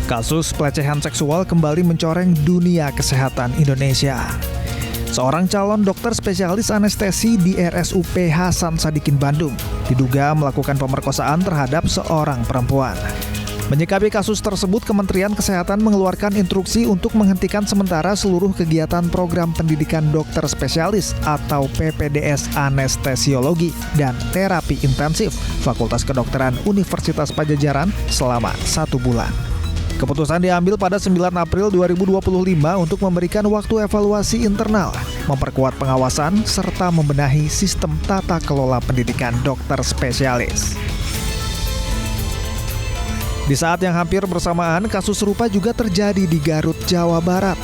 Kasus pelecehan seksual kembali mencoreng dunia kesehatan Indonesia. Seorang calon dokter spesialis anestesi di RSUP Hasan Sadikin Bandung diduga melakukan pemerkosaan terhadap seorang perempuan. Menyikapi kasus tersebut, Kementerian Kesehatan mengeluarkan instruksi untuk menghentikan sementara seluruh kegiatan program pendidikan dokter spesialis atau PPDS Anestesiologi dan Terapi Intensif Fakultas Kedokteran Universitas Padjadjaran selama 1 bulan. Keputusan diambil pada 9 April 2025 untuk memberikan waktu evaluasi internal, memperkuat pengawasan, serta membenahi sistem tata kelola pendidikan dokter spesialis. Di saat yang hampir bersamaan, kasus serupa juga terjadi di Garut, Jawa Barat.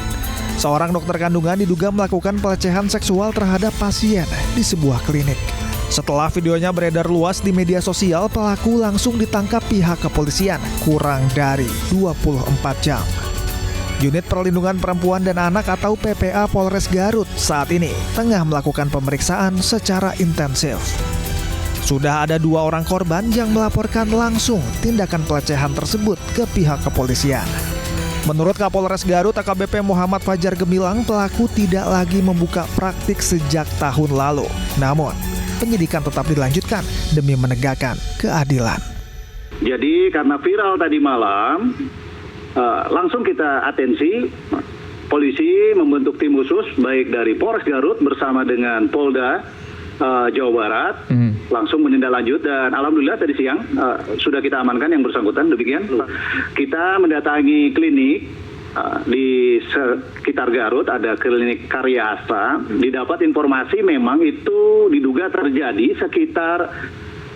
Seorang dokter kandungan diduga melakukan pelecehan seksual terhadap pasien di sebuah klinik. Setelah videonya beredar luas di media sosial, pelaku langsung ditangkap pihak kepolisian kurang dari 24 jam. Unit Perlindungan Perempuan dan Anak atau PPA Polres Garut saat ini tengah melakukan pemeriksaan secara intensif. Sudah ada 2 orang korban yang melaporkan langsung tindakan pelecehan tersebut ke pihak kepolisian. Menurut Kapolres Garut AKBP Muhammad Fajar Gemilang, pelaku tidak lagi membuka praktik sejak tahun lalu. Namun, penyidikan tetap dilanjutkan demi menegakkan keadilan. Jadi karena viral tadi malam, langsung kita atensi, polisi membentuk tim khusus baik dari Polres Garut bersama dengan Polda Jawa Barat, langsung menindaklanjut dan alhamdulillah tadi siang sudah kita amankan yang bersangkutan. Demikian kita mendatangi klinik di sekitar Garut, ada klinik Karya Hasta. Didapat informasi memang itu diduga terjadi sekitar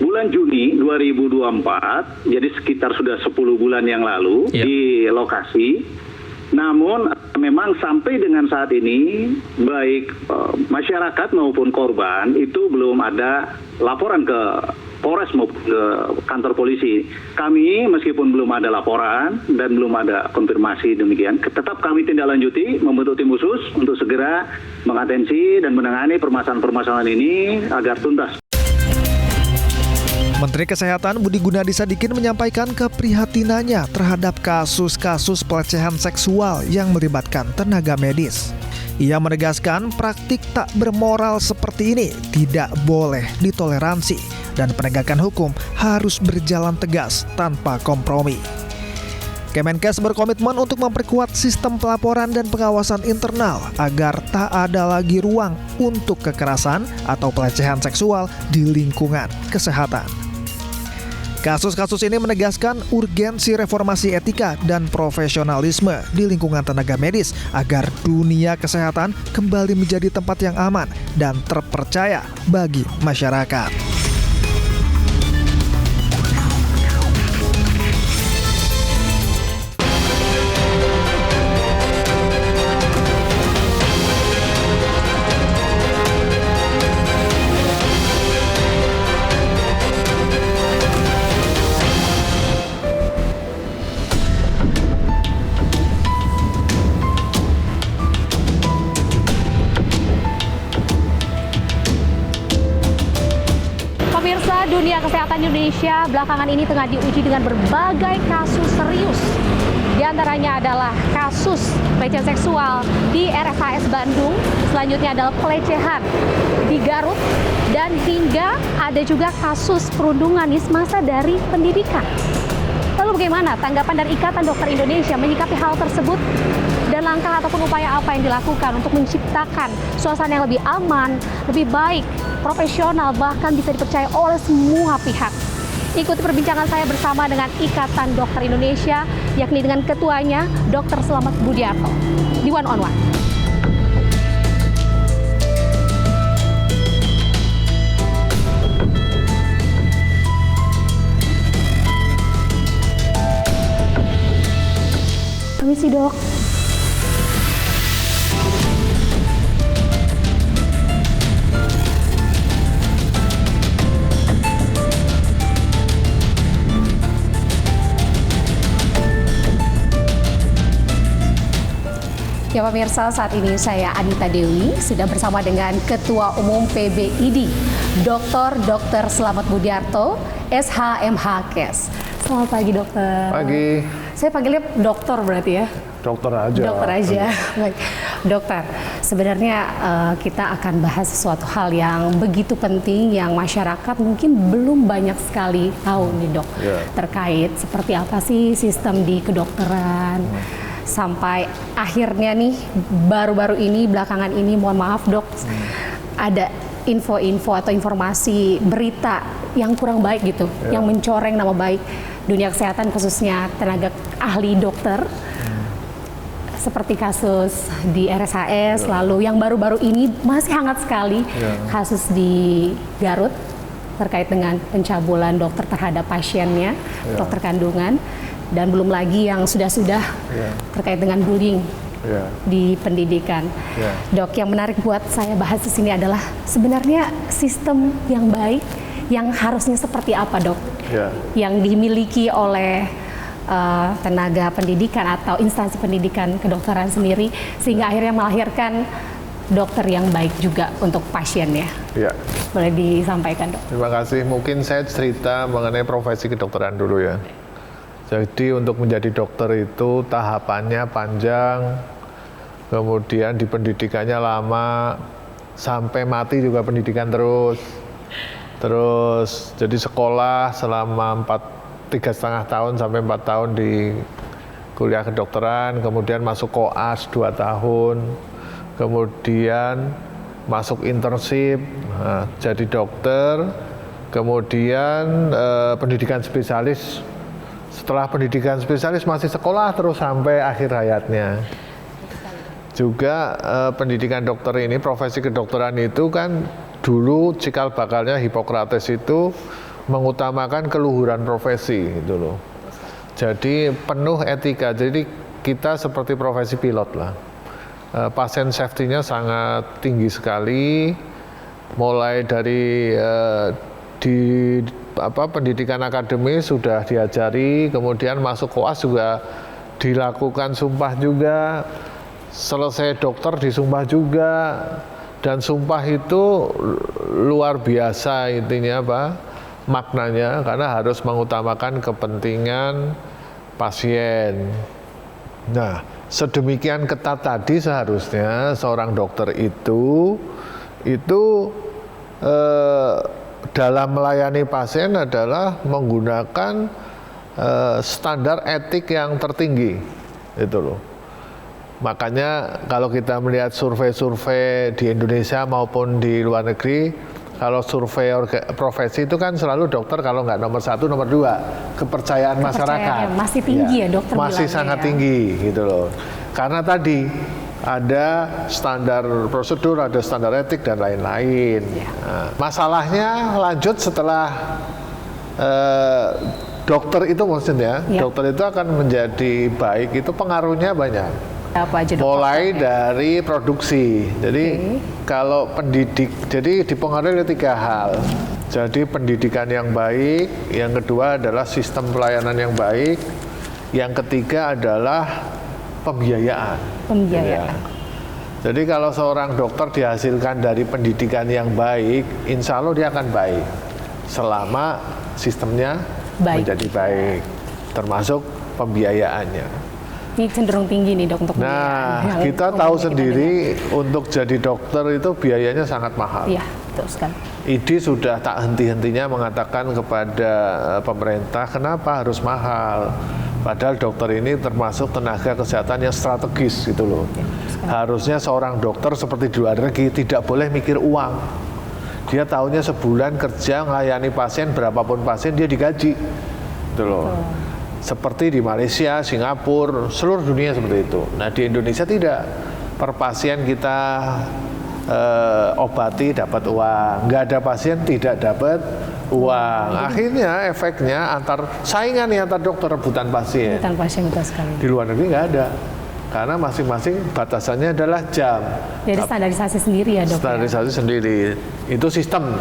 bulan Juni 2024, jadi sekitar sudah 10 bulan yang lalu di lokasi. Namun memang sampai dengan saat ini baik masyarakat maupun korban itu belum ada laporan ke Polres maupun ke kantor polisi. Kami meskipun belum ada laporan dan belum ada konfirmasi demikian, tetap kami tindak lanjuti membentuk tim khusus untuk segera mengatensi dan menangani permasalahan-permasalahan ini agar tuntas. Menteri Kesehatan Budi Gunadi Sadikin menyampaikan keprihatinannya terhadap kasus-kasus pelecehan seksual yang melibatkan tenaga medis. Ia menegaskan praktik tak bermoral seperti ini tidak boleh ditoleransi dan penegakan hukum harus berjalan tegas tanpa kompromi. Kemenkes berkomitmen untuk memperkuat sistem pelaporan dan pengawasan internal agar tak ada lagi ruang untuk kekerasan atau pelecehan seksual di lingkungan kesehatan. Kasus-kasus ini menegaskan urgensi reformasi etika dan profesionalisme di lingkungan tenaga medis agar dunia kesehatan kembali menjadi tempat yang aman dan terpercaya bagi masyarakat. Pemirsa, dunia kesehatan Indonesia belakangan ini tengah diuji dengan berbagai kasus serius. Di antaranya adalah kasus pelecehan seksual di RSHS Bandung, selanjutnya adalah pelecehan di Garut, dan hingga ada juga kasus perundungan massa dari pendidikan. Lalu bagaimana tanggapan dari Ikatan Dokter Indonesia menyikapi hal tersebut? Dan langkah ataupun upaya apa yang dilakukan untuk menciptakan suasana yang lebih aman, lebih baik, profesional, bahkan bisa dipercaya oleh semua pihak. Ikuti perbincangan saya bersama dengan Ikatan Dokter Indonesia, yakni dengan ketuanya Dr. Slamet Budiarto di One on One. Permisi, Dok. Ya pemirsa, saat ini saya Anita Dewi sudah bersama dengan Ketua Umum PBID, Dr. Slamet Budiarto, SHMH Kes. Selamat pagi dokter. Pagi. Saya panggilnya dokter berarti ya? Dokter aja. Dokter aja. Baik. Dokter, sebenarnya kita akan bahas sesuatu hal yang begitu penting yang masyarakat mungkin belum banyak sekali tahu nih dok. Terkait seperti apa sih sistem di kedokteran. Sampai akhirnya nih baru-baru ini, belakangan ini, mohon maaf dok, ada info-info atau informasi berita yang kurang baik gitu, yang mencoreng nama baik dunia kesehatan khususnya tenaga ahli dokter. Seperti kasus di RSAS, lalu yang baru-baru ini masih hangat sekali kasus di Garut terkait dengan pencabulan dokter terhadap pasiennya, dokter kandungan, dan belum lagi yang sudah-sudah terkait dengan bullying di pendidikan. Dok, yang menarik buat saya bahas di sini adalah sebenarnya sistem yang baik yang harusnya seperti apa dok? Yang dimiliki oleh tenaga pendidikan atau instansi pendidikan kedokteran sendiri sehingga akhirnya melahirkan dokter yang baik juga untuk pasiennya. Boleh disampaikan dok? Terima kasih. Mungkin saya cerita mengenai profesi kedokteran dulu ya. Jadi untuk menjadi dokter itu tahapannya panjang, kemudian di pendidikannya lama, sampai mati juga pendidikan terus. Jadi sekolah selama 3,5 tahun sampai 4 tahun di kuliah kedokteran, kemudian masuk koas 2 tahun, kemudian masuk internship, jadi dokter, kemudian pendidikan spesialis. Setelah pendidikan spesialis masih sekolah terus sampai akhir hayatnya. Juga pendidikan dokter ini, profesi kedokteran itu kan dulu cikal bakalnya Hippocrates itu mengutamakan keluhuran profesi gitu loh. Jadi penuh etika. Jadi kita seperti profesi pilot lah. Pasien safety-nya sangat tinggi sekali. Mulai dari pendidikan akademis sudah diajari, kemudian masuk koas juga dilakukan sumpah juga. Selesai dokter disumpah juga. Dan sumpah itu luar biasa intinya maknanya, karena harus mengutamakan kepentingan pasien. Nah, sedemikian ketat tadi seharusnya seorang dokter itu dalam melayani pasien adalah menggunakan standar etik yang tertinggi, itu loh. Makanya kalau kita melihat survei-survei di Indonesia maupun di luar negeri, kalau survei profesi itu kan selalu dokter kalau nggak nomor 1, nomor 2, kepercayaan masyarakat. Masih tinggi ya dokter masih sangat tinggi gitu loh. Karena tadi ada standar prosedur, ada standar etik dan lain-lain. Nah, masalahnya lanjut setelah dokter itu maksudnya, dokter itu akan menjadi baik itu pengaruhnya banyak. Apa aja, mulai dari produksi. Jadi kalau jadi dipengaruhi oleh 3 hal. Jadi pendidikan yang baik, yang kedua adalah sistem pelayanan yang baik, yang ketiga adalah pembiayaan. Jadi kalau seorang dokter dihasilkan dari pendidikan yang baik, insya Allah dia akan baik selama sistemnya menjadi baik, termasuk pembiayaannya. Ini cenderung tinggi nih dok untuk Nah, kita tahu sendiri untuk jadi dokter itu biayanya sangat mahal. Iya, betul sekali. IDI sudah tak henti-hentinya mengatakan kepada pemerintah kenapa harus mahal. Padahal dokter ini termasuk tenaga kesehatan yang strategis gitu loh. Harusnya seorang dokter seperti di luar negeri tidak boleh mikir uang. Dia tahunya sebulan kerja melayani pasien, berapapun pasien dia digaji. Gitu loh. Seperti di Malaysia, Singapura, seluruh dunia seperti itu. Nah di Indonesia tidak. Per pasien kita obati dapat uang, nggak ada pasien tidak dapat uang. Akhirnya efeknya saingan antar dokter rebutan pasien. Rebutan pasien betul sekali. Di luar negeri nggak ada, karena masing-masing batasannya adalah jam. Jadi standarisasi sendiri ya dok? Standarisasi sendiri. Itu sistem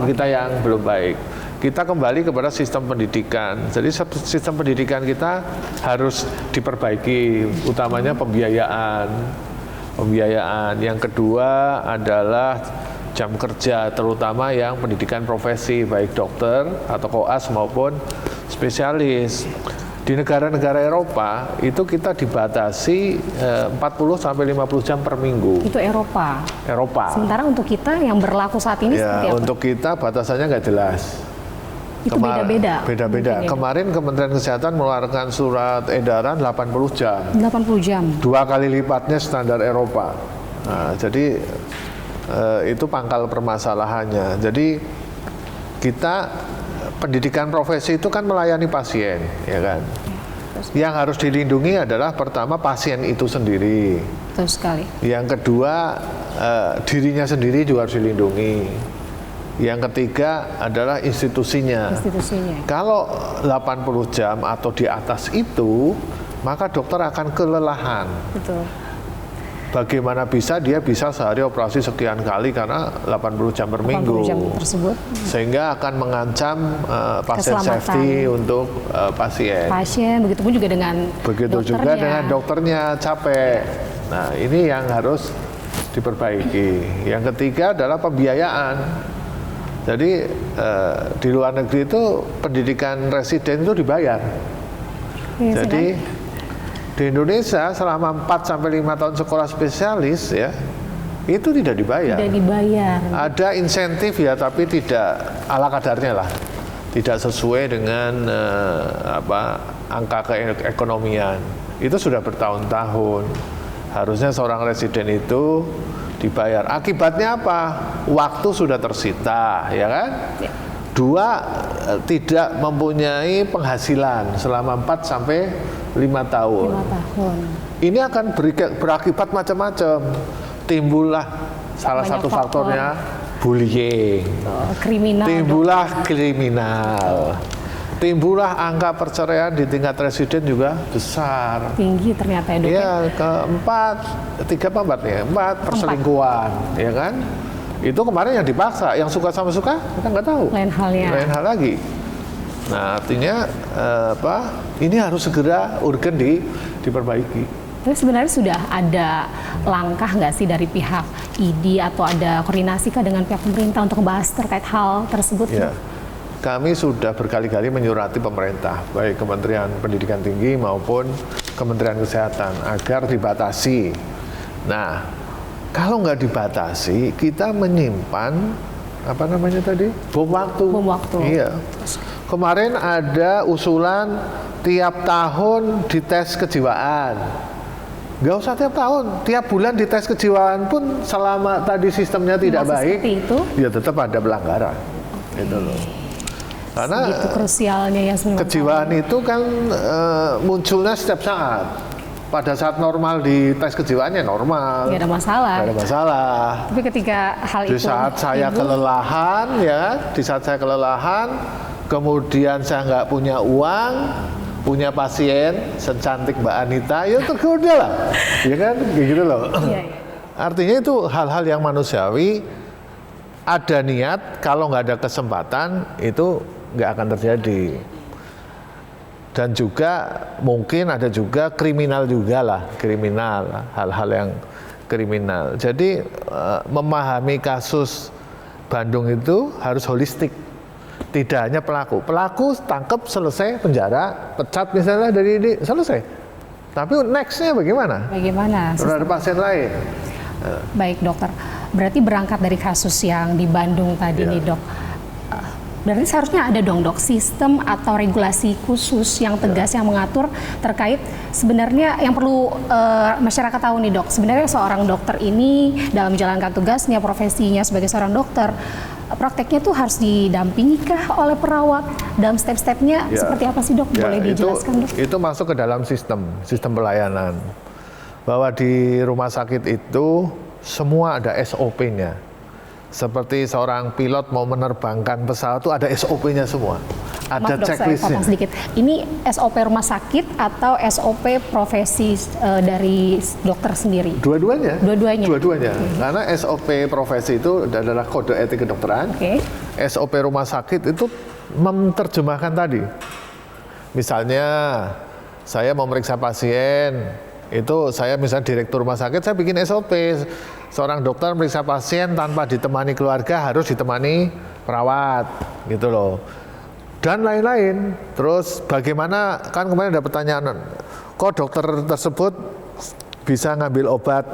kita yang belum baik. Kita kembali kepada sistem pendidikan. Jadi sistem pendidikan kita harus diperbaiki, utamanya pembiayaan. Yang kedua adalah jam kerja, terutama yang pendidikan profesi, baik dokter atau koas maupun spesialis. Di negara-negara Eropa itu kita dibatasi 40 sampai 50 jam per minggu. Itu Eropa. Sementara untuk kita yang berlaku saat ini seperti apa? Untuk kita batasannya nggak jelas. Itu beda-beda. Beda-beda. Kemarin Kementerian Kesehatan mengeluarkan surat edaran 80 jam. 80 jam. 2 kali lipatnya standar Eropa. Nah, jadi itu pangkal permasalahannya. Jadi kita pendidikan profesi itu kan melayani pasien, ya kan. Yang harus dilindungi adalah pertama pasien itu sendiri. Betul sekali. Yang kedua dirinya sendiri juga harus dilindungi. Yang ketiga adalah institusinya. Kalau 80 jam atau di atas itu, maka dokter akan kelelahan. Betul. Bagaimana dia bisa sehari operasi sekian kali karena 80 jam per minggu. 80 jam tersebut. Sehingga akan mengancam pasien safety untuk pasien. Begitupun juga dengan dokternya capek. Nah, ini yang harus diperbaiki. Yang ketiga adalah pembiayaan. Jadi di luar negeri itu pendidikan residen itu dibayar. Jadi di Indonesia selama 4 sampai 5 tahun sekolah spesialis ya itu tidak dibayar. Ada insentif ya, tapi tidak ala kadarnya lah. Tidak sesuai dengan angka keekonomian. Itu sudah bertahun-tahun. Harusnya seorang residen itu dibayar. Akibatnya apa? Waktu sudah tersita, ya kan? Ya. 2, tidak mempunyai penghasilan selama 4 sampai 5 tahun. Ini akan berakibat macam-macam. Timbullah salah satu faktornya bullying. Kriminal. Timbullah angka perceraian di tingkat residen juga besar. Tinggi ternyata ya, Dok. Ya, keempat, 4 perselingkuhan, ya kan? Itu kemarin yang dipaksa, yang suka sama suka kita nggak tahu. Lain hal lagi. Nah, artinya ini harus segera urgen diperbaiki. Tapi sebenarnya sudah ada langkah nggak sih dari pihak ID atau ada koordinasi kah dengan pihak pemerintah untuk membahas terkait hal tersebut? Ya, kami sudah berkali-kali menyurati pemerintah, baik Kementerian Pendidikan Tinggi maupun Kementerian Kesehatan agar dibatasi. Nah, kalau nggak dibatasi, kita menyimpan bom waktu. Iya. Kemarin ada usulan tiap tahun dites kejiwaan. Nggak usah tiap tahun, tiap bulan dites kejiwaan pun selama tadi sistemnya tidak baik, ya tetap ada pelanggaran. Gitu loh. Karena itu krusialnya ya sebenarnya. Kejiwaan itu kan munculnya setiap saat. Pada saat normal di tes kejiwaannya normal, nggak ada masalah. Tapi ketika hal itu di saat saya kelelahan, kemudian saya nggak punya uang, punya pasien secantik Mbak Anita, ya tergoda lah, ya kan, gitu loh. Iya. Artinya itu hal-hal yang manusiawi. Ada niat, kalau nggak ada kesempatan itu nggak akan terjadi. Dan juga mungkin ada juga kriminal, hal-hal yang kriminal. Jadi memahami kasus Bandung itu harus holistik, tidak hanya pelaku tangkap selesai penjara, pecat misalnya dari ini selesai. Tapi nextnya bagaimana? Ada pasien lain. Baik dokter, berarti berangkat dari kasus yang di Bandung tadi nih dok. Berarti seharusnya ada dong dok sistem atau regulasi khusus yang tegas yang mengatur terkait sebenarnya yang perlu masyarakat tahu nih dok. Sebenarnya seorang dokter ini dalam menjalankan tugasnya, profesinya sebagai seorang dokter, prakteknya tuh harus didampingi kah oleh perawat? Dalam step-stepnya seperti apa sih dok? Boleh dijelaskan dok? Itu masuk ke dalam sistem pelayanan. Bahwa di rumah sakit itu semua ada SOP-nya. Seperti seorang pilot mau menerbangkan pesawat itu ada SOP-nya semua. Ada checklistnya. Sedikit. Ini SOP rumah sakit atau SOP profesi dari dokter sendiri? Dua-duanya. Karena SOP profesi itu adalah kode etik kedokteran. SOP rumah sakit itu menerjemahkan tadi. Misalnya saya mau meriksa pasien, itu saya misalnya direktur rumah sakit, saya bikin SOP. Seorang dokter meriksa pasien tanpa ditemani keluarga harus ditemani perawat, gitu loh. dan lain-lain. Terus bagaimana, kan kemarin ada pertanyaan, kok dokter tersebut bisa ngambil obat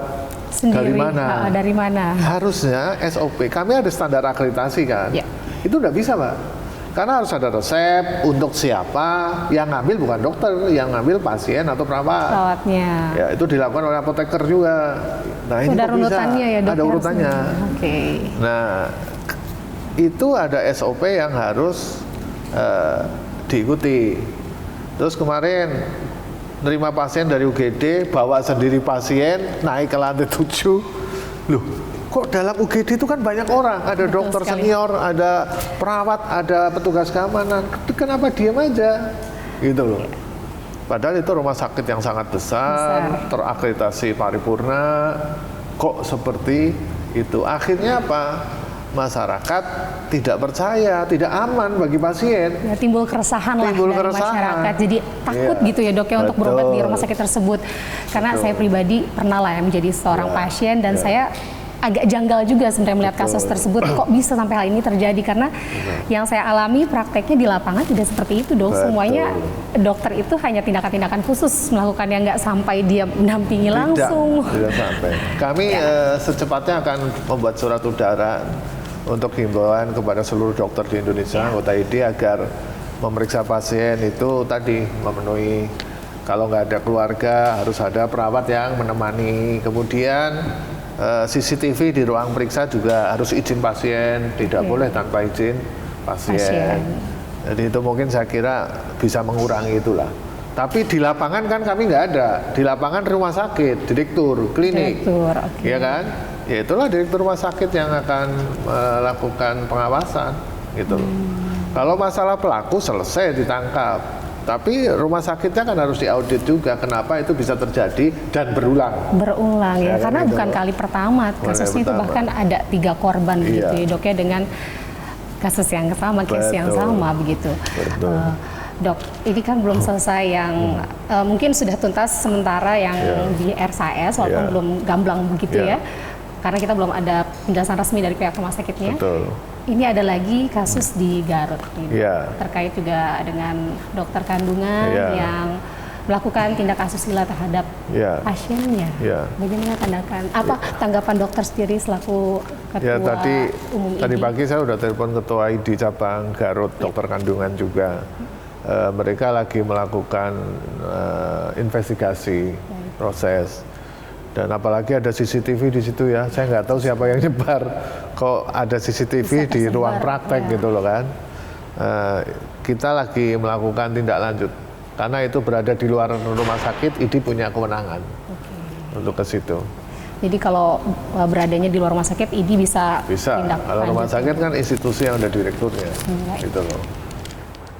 Sendiri, dari mana? Dari mana? Harusnya SOP, kami ada standar akreditasi kan, Ya. itu nggak bisa Pak. Karena harus ada resep untuk siapa, yang ngambil bukan dokter, yang ngambil pasien atau perawat. Perawatnya. Ya, itu dilakukan oleh apoteker juga. Nah, ini Ada kok bisa? urutannya ya dok? Ada urutannya. Oke. Nah, itu ada SOP yang harus diikuti. Terus kemarin nerima pasien dari UGD, bawa sendiri pasien, naik ke lantai 7. Loh, kok dalam UGD itu kan banyak orang, ada Betul dokter sekali. senior, ada perawat, ada petugas keamanan. Kenapa diam aja? Gitu loh. Padahal itu rumah sakit yang sangat besar, terakreditasi paripurna, kok seperti itu. Akhirnya apa? Masyarakat tidak percaya, tidak aman bagi pasien. Ya, timbul keresahan Timbul lah dari keresahan. masyarakat. Jadi takut Iya. gitu ya dok ya untuk berobat di Betul. rumah sakit tersebut. Karena Betul. saya pribadi pernah lah ya menjadi seorang Ya. pasien dan Ya. saya agak janggal juga sebenarnya melihat kasus Betul. tersebut. Kok bisa sampai hal ini terjadi? Karena yang saya alami prakteknya di lapangan tidak seperti itu dok. Betul. Semuanya dokter itu hanya tindakan-tindakan khusus melakukannya, nggak sampai dia mendampingi langsung. Tidak sampai. Kami secepatnya akan membuat surat edaran untuk himbauan kepada seluruh dokter di Indonesia, anggota ID, agar memeriksa pasien itu tadi memenuhi, kalau nggak ada keluarga harus ada perawat yang menemani. Kemudian CCTV di ruang periksa juga harus izin pasien, tidak boleh tanpa izin pasien. Jadi itu mungkin saya kira bisa mengurangi itulah. Tapi di lapangan kan kami nggak ada. Di lapangan rumah sakit, direktur, klinik, Direktur, oke. ya kan? Ya itulah direktur rumah sakit yang akan melakukan pengawasan, gitu loh. Kalau masalah pelaku selesai ditangkap. Tapi rumah sakitnya kan harus diaudit juga kenapa itu bisa terjadi dan berulang. Berulang ya, Ya, kan karena gitu, bukan Dok. kali pertama kasusnya itu, pertama. bahkan ada 3 korban Iya. begitu ya dok ya, dengan kasus yang sama, case yang Betul. sama begitu. Betul. Dok, ini kan belum selesai yang mungkin sudah tuntas sementara yang di RSAS walaupun Iya. belum gamblang begitu Iya. ya, karena kita belum ada penjelasan resmi dari pihak rumah sakitnya. Betul. Ini ada lagi kasus di Garut ini, Iya. terkait juga dengan dokter kandungan Iya. yang melakukan tindak asusila terhadap Iya. pasiennya. Iya. Bagaimana tanggapan dokter sendiri selaku ketua Ya umum tadi ID? pagi saya udah telepon ketua ID cabang Garut, dokter kandungan juga. Mereka lagi melakukan investigasi proses. Dan apalagi ada CCTV di situ ya, saya nggak tahu siapa yang nyebar. Kok ada CCTV Bisa di tersebar, ruang praktek ya. gitu loh kan. Kita lagi melakukan tindak lanjut. Karena itu berada di luar rumah sakit, ID punya kewenangan untuk ke situ. Jadi kalau beradanya di luar rumah sakit, ID bisa tindak Kalau rumah lanjut. sakit kan institusi yang ada direkturnya, Baik. gitu loh.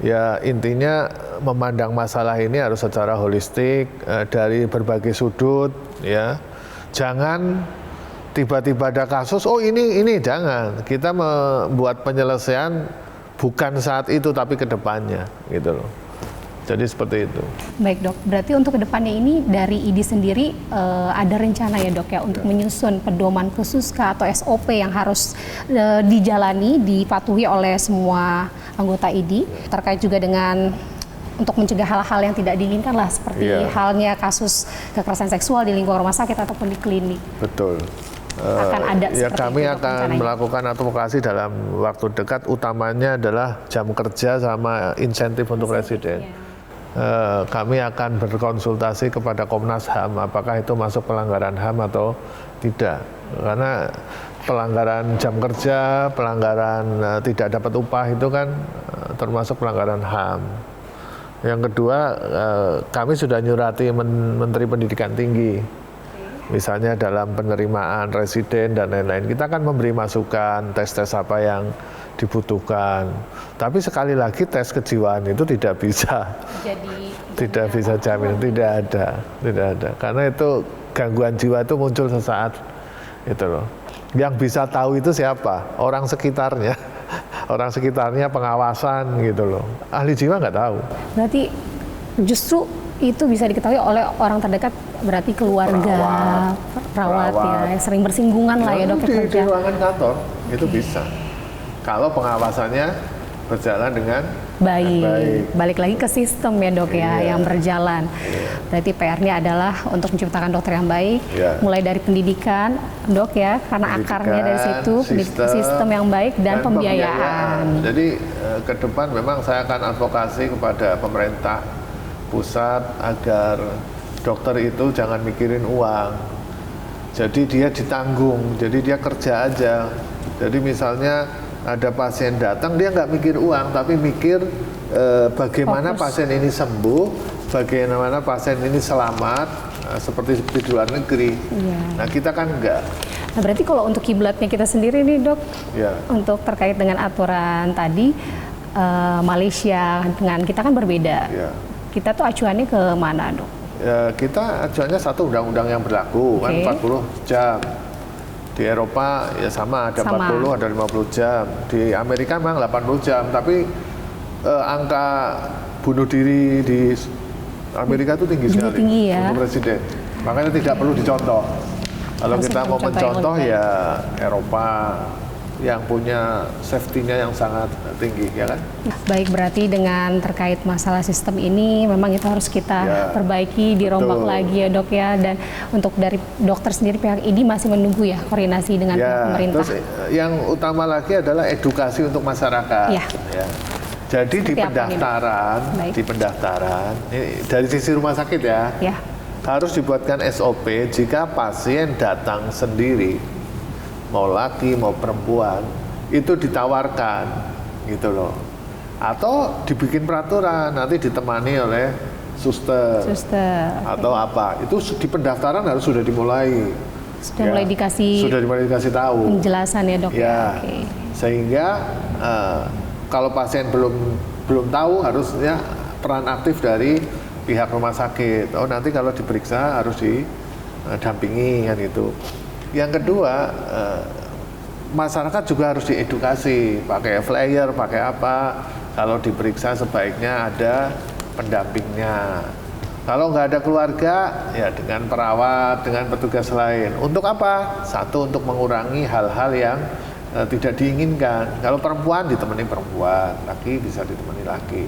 Ya intinya memandang masalah ini harus secara holistik dari berbagai sudut, ya. Jangan tiba-tiba ada kasus, oh ini jangan. Kita membuat penyelesaian bukan saat itu tapi ke depannya, gitu loh. Jadi seperti itu. Baik dok, berarti untuk kedepannya ini dari ID sendiri ada rencana ya dok ya untuk menyusun pedoman khusus kah atau SOP yang harus dijalani, dipatuhi oleh semua anggota ID terkait juga dengan untuk mencegah hal-hal yang tidak diinginkan lah, seperti Iya. halnya kasus kekerasan seksual di lingkungan rumah sakit ataupun di klinik. Betul. Akan ada Ya seperti kami itu, Dok, akan rencananya. melakukan advokasi dalam waktu dekat, utamanya adalah jam kerja sama insentif untuk residen. Kami akan berkonsultasi kepada Komnas HAM apakah itu masuk pelanggaran HAM atau tidak, karena pelanggaran jam kerja, pelanggaran tidak dapat upah itu kan termasuk pelanggaran HAM. Yang kedua, kami sudah nyurati Menteri Pendidikan Tinggi, misalnya dalam penerimaan residen dan lain-lain. Kita akan memberi masukan tes-tes apa yang dibutuhkan. Tapi sekali lagi tes kejiwaan itu tidak bisa jamin, tidak ada. Karena itu gangguan jiwa itu muncul sesaat, itu loh. Yang bisa tahu itu siapa? Orang sekitarnya. Orang sekitarnya, pengawasan gitu loh. Ahli jiwa nggak tahu. Berarti justru itu bisa diketahui oleh orang terdekat, berarti keluarga, perawat ya, yang sering bersinggungan lah ya dok di kerja. ruangan kantor itu bisa. Kalau pengawasannya berjalan dengan baik. Balik lagi ke sistem ya dok ya yang berjalan. Berarti PR-nya adalah untuk menciptakan dokter yang baik, mulai dari pendidikan dok ya, karena akarnya dari situ sistem yang baik dan pembiayaan. Jadi ke depan memang saya akan advokasi kepada pemerintah pusat agar dokter itu jangan mikirin uang. Jadi dia ditanggung, jadi dia kerja aja. Jadi misalnya ada pasien datang, dia nggak mikir uang, tapi mikir bagaimana pasien ini sembuh, bagaimana pasien ini selamat, seperti di luar negeri. Nah kita kan enggak. Nah berarti kalau untuk kiblatnya kita sendiri nih dok, untuk terkait dengan aturan tadi, Malaysia dengan kita kan berbeda. Kita tuh acuannya ke mana dok? Ya, kita acuannya satu undang-undang yang berlaku, kan 40 jam. Di Eropa ya sama, ada 40, ada 50 jam. Di Amerika memang 80 jam, tapi angka bunuh diri di Amerika itu tinggi sekali untuk presiden. Makanya tidak perlu dicontoh. Kalau kita mau mencontoh ya Eropa yang punya safety-nya yang sangat tinggi, ya kan? Baik, berarti dengan terkait masalah sistem ini memang itu harus kita perbaiki, dirombak lagi ya dok ya. Dan untuk dari dokter sendiri pihak ID masih menunggu ya koordinasi dengan pemerintah. Terus yang utama lagi adalah edukasi untuk masyarakat. Jadi di pendaftaran, ini dari sisi rumah sakit harus dibuatkan SOP jika pasien datang sendiri, mau laki mau perempuan, itu ditawarkan gitu loh, atau dibikin peraturan nanti ditemani oleh suster atau apa, itu di pendaftaran harus sudah dimulai, sudah mulai dikasih tahu penjelasan ya dok sehingga kalau pasien belum tahu, harusnya peran aktif dari pihak rumah sakit. Oh nanti kalau diperiksa harus didampingi kan itu. Yang kedua, masyarakat juga harus diedukasi, pakai flyer, pakai apa. Kalau diperiksa sebaiknya ada pendampingnya. Kalau nggak ada keluarga, ya dengan perawat, dengan petugas lain. Untuk apa? Satu, untuk mengurangi hal-hal yang tidak diinginkan. Kalau perempuan ditemani perempuan, laki bisa ditemani laki.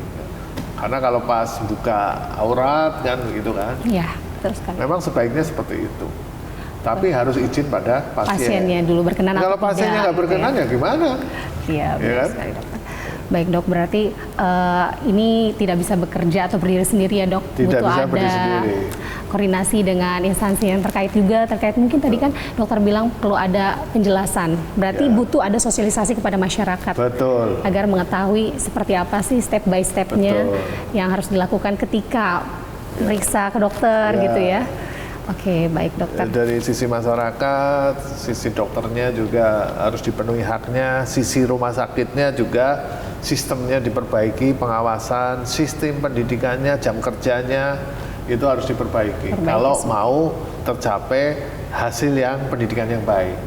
Karena kalau pas buka aurat kan begitu kan. Terus kan. Memang sebaiknya seperti itu. Tapi harus izin pada pasiennya dulu berkenan. Kalau pasiennya nggak berkenan ya gimana? Iya, benar sekali dokter. Baik dok, berarti ini tidak bisa bekerja atau berdiri sendiri ya dok? Tidak bisa berdiri sendiri. Koordinasi dengan instansi yang terkait juga, terkait mungkin tadi kan dokter bilang perlu ada penjelasan. Berarti butuh ada sosialisasi kepada masyarakat. Betul. Agar mengetahui seperti apa sih step by step-nya yang harus dilakukan ketika periksa ke dokter gitu ya. Oke, baik dokter. Dari sisi masyarakat, sisi dokternya juga harus dipenuhi haknya, sisi rumah sakitnya juga sistemnya diperbaiki, pengawasan, sistem pendidikannya, jam kerjanya itu harus diperbaiki. Kalau mau tercapai hasil yang pendidikan yang baik.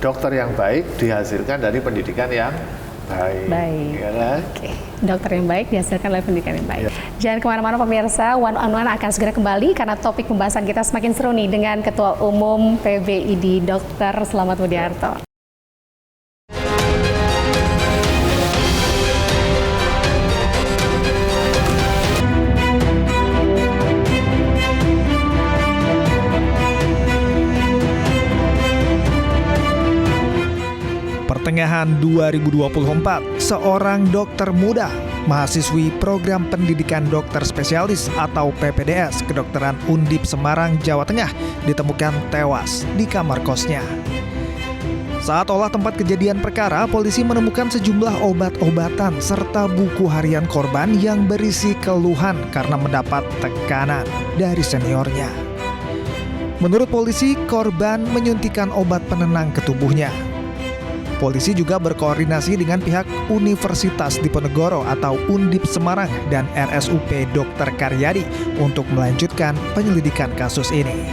Dokter yang baik dihasilkan dari pendidikan yang baik. Ya kan? Oke. Dokter yang baik dihasilkan oleh pendidikan yang baik. Jangan kemana-mana pemirsa, One on One akan segera kembali karena topik pembahasan kita semakin seru nih dengan Ketua Umum PBID Dr. Slamet Mudiarto. Pertengahan 2024, seorang dokter muda, mahasiswi program pendidikan dokter spesialis atau PPDS Kedokteran Undip Semarang, Jawa Tengah, ditemukan tewas di kamar kosnya. Saat olah tempat kejadian perkara, polisi menemukan sejumlah obat-obatan serta buku harian korban yang berisi keluhan karena mendapat tekanan dari seniornya. Menurut polisi, korban menyuntikkan obat penenang ke tubuhnya. Polisi juga berkoordinasi dengan pihak Universitas Diponegoro atau Undip Semarang dan RSUP Dr. Karyadi untuk melanjutkan penyelidikan kasus ini.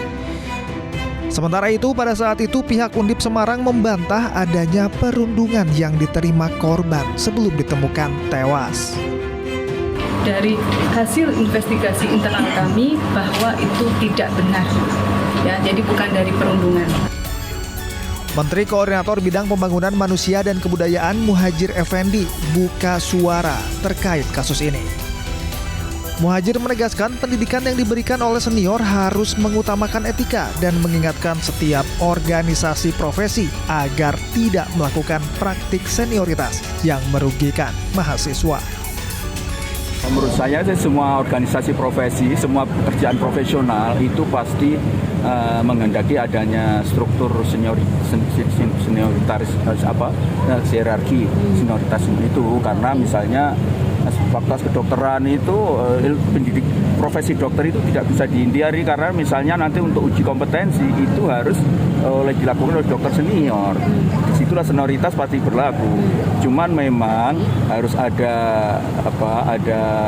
Sementara itu, pada saat itu pihak Undip Semarang membantah adanya perundungan yang diterima korban sebelum ditemukan tewas. Dari hasil investigasi internal kami bahwa itu tidak benar, ya, jadi bukan dari perundungan. Menteri Koordinator Bidang Pembangunan Manusia dan Kebudayaan Muhadjir Effendi buka suara terkait kasus ini. Muhadjir menegaskan pendidikan yang diberikan oleh senior harus mengutamakan etika dan mengingatkan setiap organisasi profesi agar tidak melakukan praktik senioritas yang merugikan mahasiswa. Menurut saya semua organisasi profesi, semua pekerjaan profesional itu pasti menghendaki adanya struktur senioritas hierarki senioritas itu, karena misalnya fakultas kedokteran itu profesi dokter itu tidak bisa dihindari, karena misalnya nanti untuk uji kompetensi itu harus dilakukan oleh dokter senior. Disitulah senioritas pasti berlaku. Cuman memang harus ada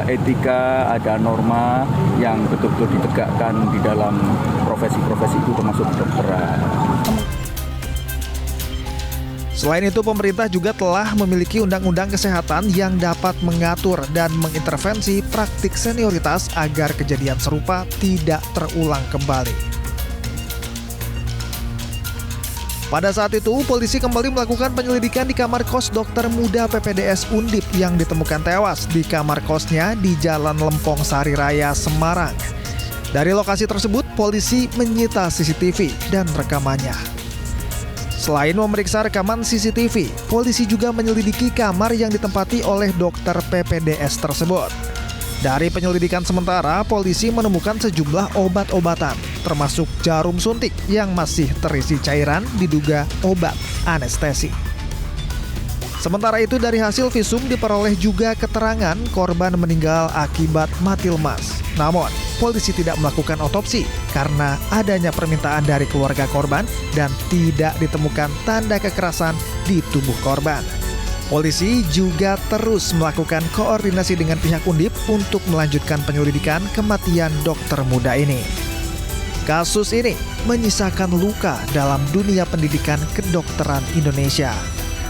etika, ada norma yang betul-betul ditegakkan di dalam profesi-profesi itu, termasuk kedokteran. Selain itu, pemerintah juga telah memiliki undang-undang kesehatan yang dapat mengatur dan mengintervensi praktik senioritas agar kejadian serupa tidak terulang kembali. Pada saat itu, polisi kembali melakukan penyelidikan di kamar kos dokter muda PPDS Undip yang ditemukan tewas di kamar kosnya di Jalan Lempong Sari Raya, Semarang. Dari lokasi tersebut, polisi menyita CCTV dan rekamannya. Selain memeriksa rekaman CCTV, polisi juga menyelidiki kamar yang ditempati oleh dokter PPDS tersebut. Dari penyelidikan sementara, polisi menemukan sejumlah obat-obatan, termasuk jarum suntik yang masih terisi cairan diduga obat anestesi. Sementara itu, dari hasil visum diperoleh juga keterangan korban meninggal akibat mati lemas. Namun, polisi tidak melakukan otopsi karena adanya permintaan dari keluarga korban dan tidak ditemukan tanda kekerasan di tubuh korban. Polisi juga terus melakukan koordinasi dengan pihak Undip untuk melanjutkan penyelidikan kematian dokter muda ini. Kasus ini menyisakan luka dalam dunia pendidikan kedokteran Indonesia.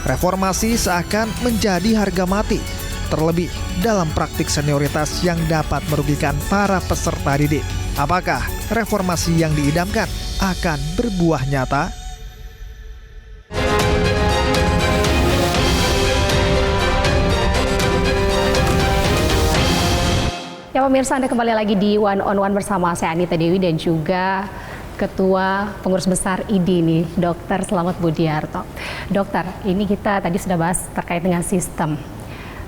Reformasi seakan menjadi harga mati, terlebih dalam praktik senioritas yang dapat merugikan para peserta didik. Apakah reformasi yang diidamkan akan berbuah nyata? Ya pemirsa, Anda kembali lagi di One on One bersama saya Anita Dewi dan juga Ketua Pengurus Besar IDI nih, Dr. Slamet Budiarto. Dokter, ini kita tadi sudah bahas terkait dengan sistem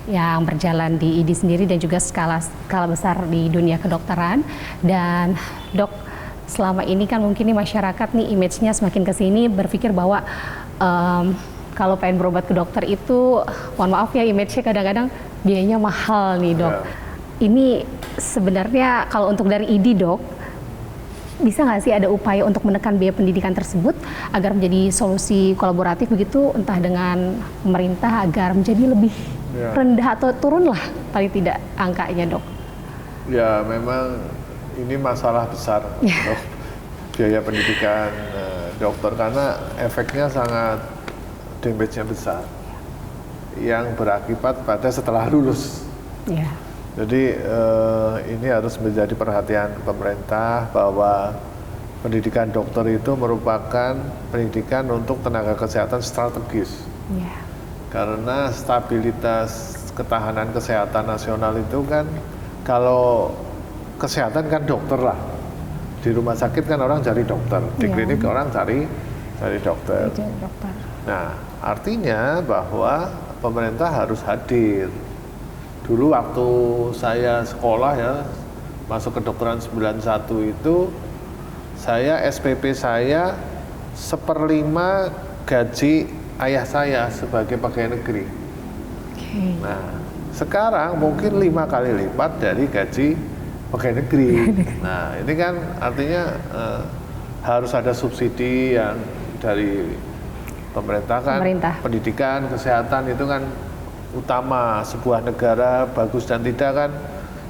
yang berjalan di IDI sendiri dan juga skala besar di dunia kedokteran. Dan dok, selama ini kan mungkin nih masyarakat nih image-nya semakin ke sini berpikir bahwa kalau pengen berobat ke dokter itu, mohon maaf ya, image-nya kadang-kadang biayanya mahal nih dok. Ini sebenarnya kalau untuk dari IDI dok, bisa nggak sih ada upaya untuk menekan biaya pendidikan tersebut agar menjadi solusi kolaboratif begitu, entah dengan pemerintah agar menjadi lebih rendah atau turun lah paling tidak angkanya dok? Ya memang ini masalah besar dok, biaya pendidikan dokter, karena efeknya sangat damage-nya besar yang berakibat pada setelah lulus. Ya. Jadi ini harus menjadi perhatian pemerintah bahwa pendidikan dokter itu merupakan pendidikan untuk tenaga kesehatan strategis. Yeah. Karena stabilitas ketahanan kesehatan nasional itu kan, kalau kesehatan kan dokter lah. Di rumah sakit kan orang cari dokter, di klinik orang cari dokter. Nah, artinya bahwa pemerintah harus hadir. Dulu waktu saya sekolah ya, masuk kedokteran 91 itu, saya SPP saya 1/5 gaji ayah saya sebagai pegawai negeri. Okay. Nah, sekarang mungkin 5 kali lipat dari gaji pegawai negeri. Nah, ini kan artinya harus ada subsidi yang dari pemerintah kan. Pendidikan, kesehatan itu kan utama sebuah negara bagus dan tidak kan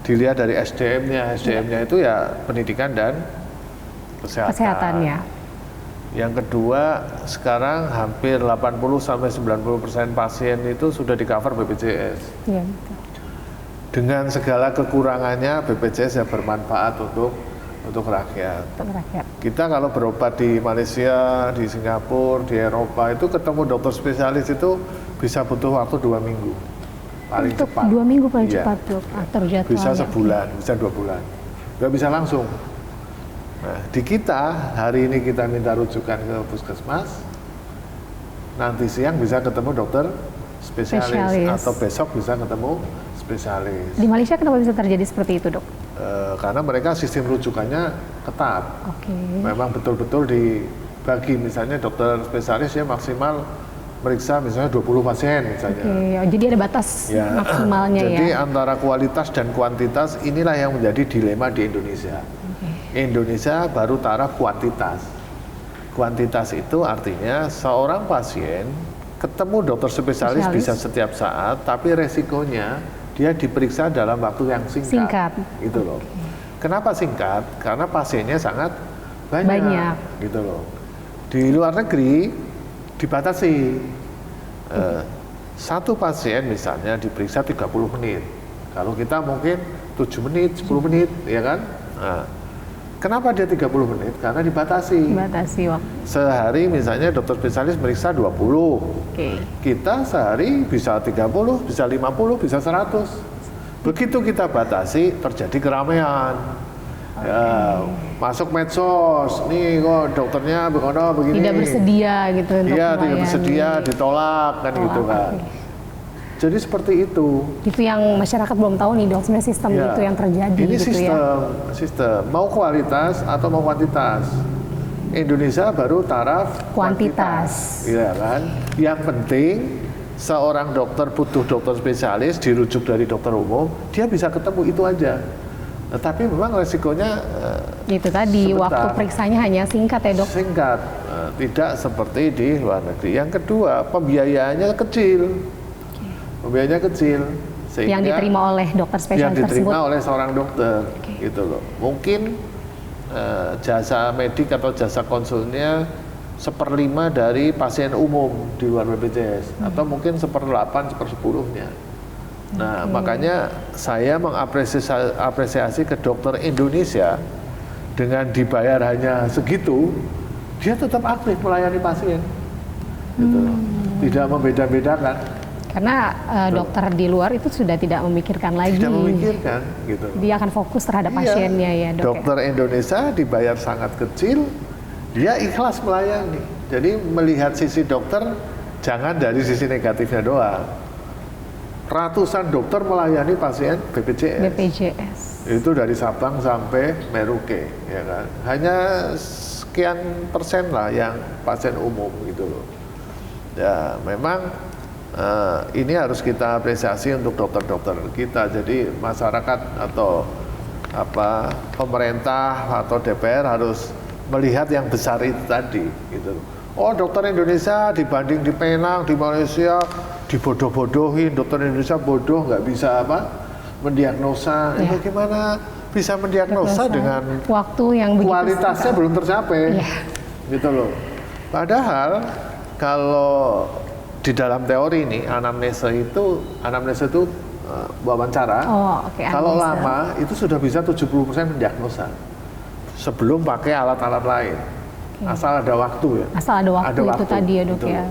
dilihat dari SDM-nya. SDM-nya itu ya pendidikan dan kesehatannya. Yang kedua, sekarang hampir 80-90% pasien itu sudah di-cover BPJS. Ya, betul. Dengan segala kekurangannya, BPJS ya bermanfaat untuk untuk rakyat. Untuk rakyat. Kita kalau berobat di Malaysia, di Singapura, di Eropa itu ketemu dokter spesialis itu bisa butuh waktu 2 minggu. Paling Untuk cepat. 2 minggu paling Iya. cepat, Dok. Atur jadwalnya. Bisa sebulan, bisa 2 bulan. Nggak bisa langsung. Nah, di kita, hari ini kita minta rujukan ke puskesmas, nanti siang bisa ketemu dokter spesialis. Atau besok bisa ketemu spesialis. Di Malaysia kenapa bisa terjadi seperti itu, Dok? Karena mereka sistem rujukannya ketat. Oke. Memang betul-betul dibagi, misalnya dokter spesialis ya maksimal meriksa misalnya 20 pasien misalnya. Oke, jadi ada batas Ya. maksimalnya Jadi ya. antara kualitas dan kuantitas inilah yang menjadi dilema di Indonesia. Indonesia baru taraf kuantitas. Kuantitas itu artinya seorang pasien ketemu dokter spesialis bisa setiap saat, tapi resikonya dia diperiksa dalam waktu yang singkat. Gitu loh. Kenapa singkat? Karena pasiennya sangat banyak. Gitu loh. Di luar negeri dibatasi. Satu pasien misalnya diperiksa 30 menit. Kalau kita mungkin 7 menit, 10 menit, ya kan? Nah, kenapa dia 30 menit? Karena dibatasi. Dibatasi waktu. Sehari misalnya dokter spesialis meriksa 20. Oke. Kita sehari bisa 30, bisa 50, bisa 100. Begitu kita batasi, terjadi keramaian. Ya, masuk medsos, nih kok dokternya begini. Tidak bersedia gitu untuk Iya, tidak melayani. bersedia, ditolak kan gitu kan. Jadi seperti itu. Itu yang masyarakat belum tahu nih, Dok, sebenarnya sistem Ya. itu yang terjadi Ini gitu sistem. Mau kualitas atau mau kuantitas. Indonesia baru taraf Kuantitas. Iya kan? Yang penting seorang dokter butuh dokter spesialis dirujuk dari dokter umum, dia bisa ketemu itu aja. Tapi memang resikonya Itu tadi, sebentar. waktu periksanya hanya singkat ya, Dok? Singkat, tidak seperti di luar negeri. Yang kedua, pembiayaannya kecil. Pembiayaannya kecil. Sehingga Yang diterima oleh dokter spesialis yang diterima tersebut. oleh seorang dokter, gitu loh. Mungkin jasa medik atau jasa konsulnya 1/5 dari pasien umum di luar BPJS, atau mungkin 1/8, 1/10-nya. Nah, makanya saya mengapresiasi ke dokter Indonesia dengan dibayar hanya segitu, dia tetap aktif melayani pasien, gitu loh. Tidak membeda-bedakan. Karena dokter di luar itu sudah tidak memikirkan lagi. Tidak memikirkan, gitu. Dia akan fokus terhadap pasiennya ya, Dok. Dokter Indonesia dibayar sangat kecil, dia ikhlas melayani. Jadi melihat sisi dokter jangan dari sisi negatifnya doang. Ratusan dokter melayani pasien BPJS. Itu dari Sabang sampai Merauke, ya kan. Hanya sekian persen lah yang pasien umum gitu loh. Ya, memang ini harus kita apresiasi untuk dokter-dokter kita. Jadi masyarakat atau pemerintah atau DPR harus melihat yang besar itu tadi gitu. Oh, dokter Indonesia dibanding di Penang, di Malaysia dibodoh-bodohin, dokter Indonesia bodoh, nggak bisa mendiagnosa. Ya. Bagaimana bisa mendiagnosa dengan waktu yang begitu kualitasnya belum tercapai, gitu loh. Padahal kalau di dalam teori ini anamnesa itu wawancara. Kalau lama itu sudah bisa 70% mendiagnosa sebelum pakai alat-alat lain. Asal ada waktu ya. Asal ada waktu itu tadi ya, Dok ya.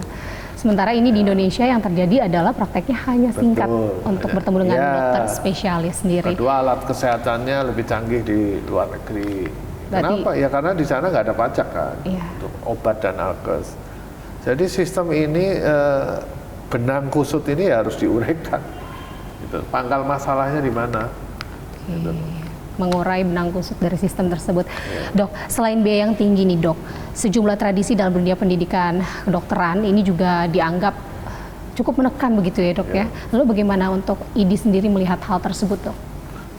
Sementara ini di Indonesia yang terjadi adalah prakteknya hanya singkat untuk bertemu dengan dokter spesialis sendiri. Kedua, alat kesehatannya lebih canggih di luar negeri. Kenapa? Ya karena di sana nggak ada pajak kan untuk obat dan alkes. Jadi sistem ini benang kusut ini harus diuraikan. Gitu. Pangkal masalahnya di mana? Gitu. Mengurai benang kusut dari sistem tersebut. Dok, selain biaya yang tinggi nih, Dok, sejumlah tradisi dalam dunia pendidikan kedokteran ini juga dianggap cukup menekan begitu ya, Dok ya. Lalu bagaimana untuk IDI sendiri melihat hal tersebut, Dok?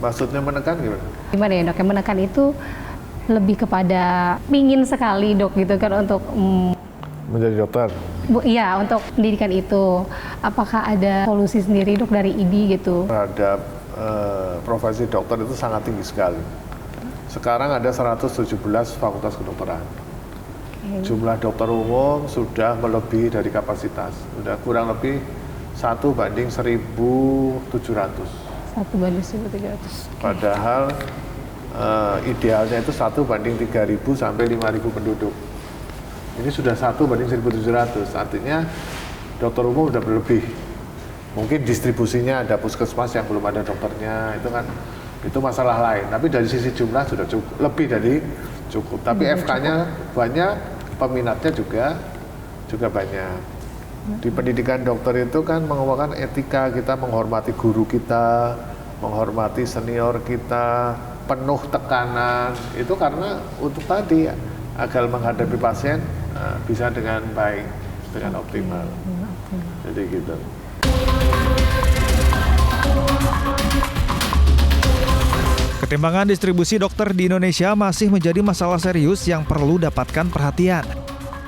Maksudnya menekan gimana? Gimana ya, Dok? Yang menekan itu lebih kepada pingin sekali, Dok, gitu kan, untuk menjadi dokter. Iya, untuk pendidikan itu. Apakah ada solusi sendiri, Dok, dari IDI gitu? Terhadap profesi dokter itu sangat tinggi sekali. Sekarang ada 117 fakultas kedokteran. Jumlah dokter umum sudah melebihi dari kapasitas. Sudah kurang lebih 1/1.700. 1/1.700. Padahal idealnya itu 1/3.000 sampai 5.000 penduduk. Ini sudah 1/1.700, artinya dokter umum sudah berlebih. Mungkin distribusinya ada puskesmas yang belum ada dokternya, itu masalah lain. Tapi dari sisi jumlah sudah cukup, lebih dari cukup. Tapi FK-nya banyak, peminatnya juga banyak. Di pendidikan dokter itu kan mengemukakan etika, kita menghormati guru kita, menghormati senior kita, penuh tekanan. Itu karena untuk tadi agar menghadapi pasien bisa dengan baik, dengan optimal. Jadi gitu. Ketimbangan distribusi dokter di Indonesia masih menjadi masalah serius yang perlu dapatkan perhatian.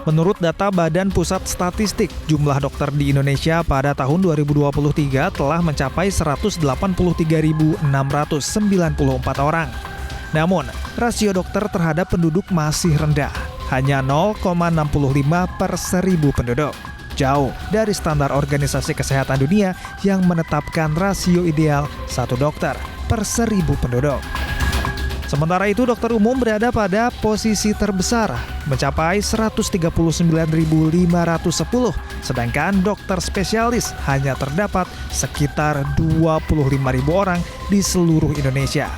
Menurut data Badan Pusat Statistik, jumlah dokter di Indonesia pada tahun 2023 telah mencapai 183.694 orang. Namun, rasio dokter terhadap penduduk masih rendah, hanya 0,65 per 1.000 penduduk. Jauh dari standar Organisasi Kesehatan Dunia yang menetapkan rasio ideal 1 dokter per 1.000 penduduk. Sementara itu, dokter umum berada pada posisi terbesar, mencapai 139.510, sedangkan dokter spesialis hanya terdapat sekitar 25.000 orang di seluruh Indonesia.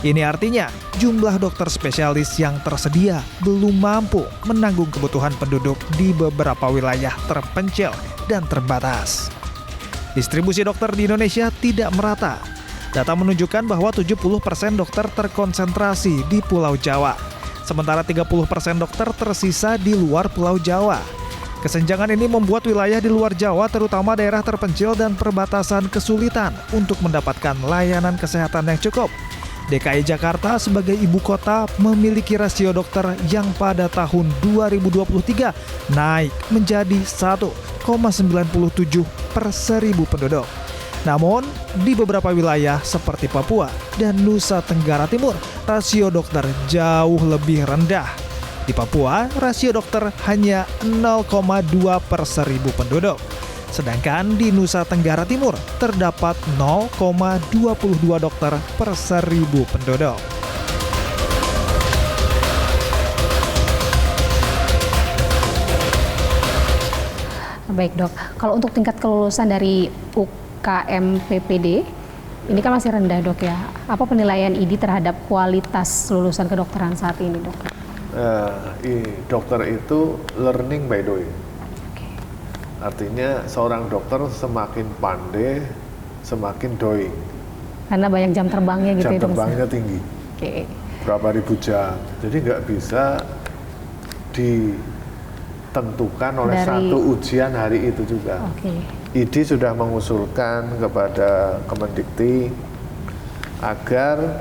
Ini artinya jumlah dokter spesialis yang tersedia belum mampu menanggung kebutuhan penduduk di beberapa wilayah terpencil dan terbatas. Distribusi dokter di Indonesia tidak merata. Data menunjukkan bahwa 70% dokter terkonsentrasi di Pulau Jawa, sementara 30% dokter tersisa di luar Pulau Jawa. Kesenjangan ini membuat wilayah di luar Jawa, terutama daerah terpencil dan perbatasan, kesulitan untuk mendapatkan layanan kesehatan yang cukup. DKI Jakarta sebagai ibu kota memiliki rasio dokter yang pada tahun 2023 naik menjadi 1,97 per 1.000 penduduk. Namun, di beberapa wilayah seperti Papua dan Nusa Tenggara Timur, rasio dokter jauh lebih rendah. Di Papua, rasio dokter hanya 0,2 per 1.000 penduduk. Sedangkan di Nusa Tenggara Timur terdapat 0,22 dokter per 1.000 penduduk. Baik dok, kalau untuk tingkat kelulusan dari UKM PPD, ini kan masih rendah dok ya. Apa penilaian IDI terhadap kualitas lulusan kedokteran saat ini dok? Dokter itu learning by doing. Artinya seorang dokter semakin pandai, semakin doing. Karena banyak jam terbangnya gitu ya dok? Jam terbangnya tinggi. Berapa ribu jam. Jadi nggak bisa ditentukan oleh satu ujian hari itu juga. IDI sudah mengusulkan kepada Kemendikti agar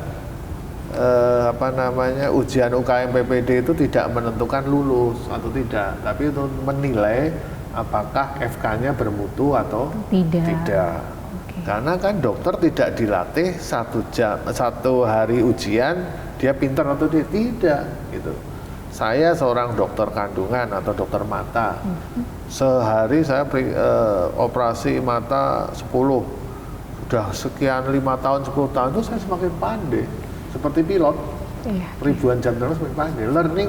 ujian UKM PPD itu tidak menentukan lulus atau tidak, tapi untuk menilai apakah FK-nya bermutu atau tidak. Karena kan dokter tidak dilatih satu hari ujian dia pintar atau dia tidak gitu. Saya seorang dokter kandungan atau dokter mata, sehari saya operasi mata 10, udah sekian 5 tahun, 10 tahun itu saya semakin pandai, seperti pilot, ribuan jam terus semakin pandai, learning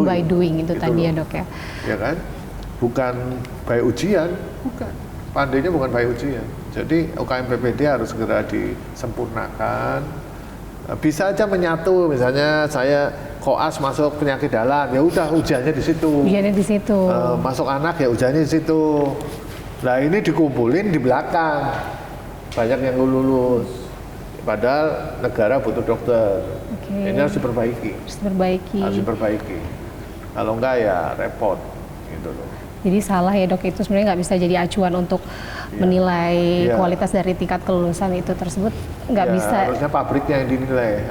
by doing itu gitu tadi ya dok ya? Ya kan, bukan by ujian, bukan, pandainya bukan by ujian. Jadi UKM PPD harus segera disempurnakan, bisa aja menyatu, misalnya saya koas masuk penyakit dalam, ya udah ujiannya di situ. Masuk anak ya ujiannya di situ. Nah ini dikumpulin di belakang, banyak yang lulus. Padahal negara butuh dokter. Ini harus diperbaiki. Harus diperbaiki. Kalau enggak ya repot, gitu loh. Jadi salah ya dok, itu sebenarnya nggak bisa jadi acuan untuk menilai kualitas dari tingkat kelulusan itu tersebut, nggak bisa. Harusnya pabriknya yang dinilai,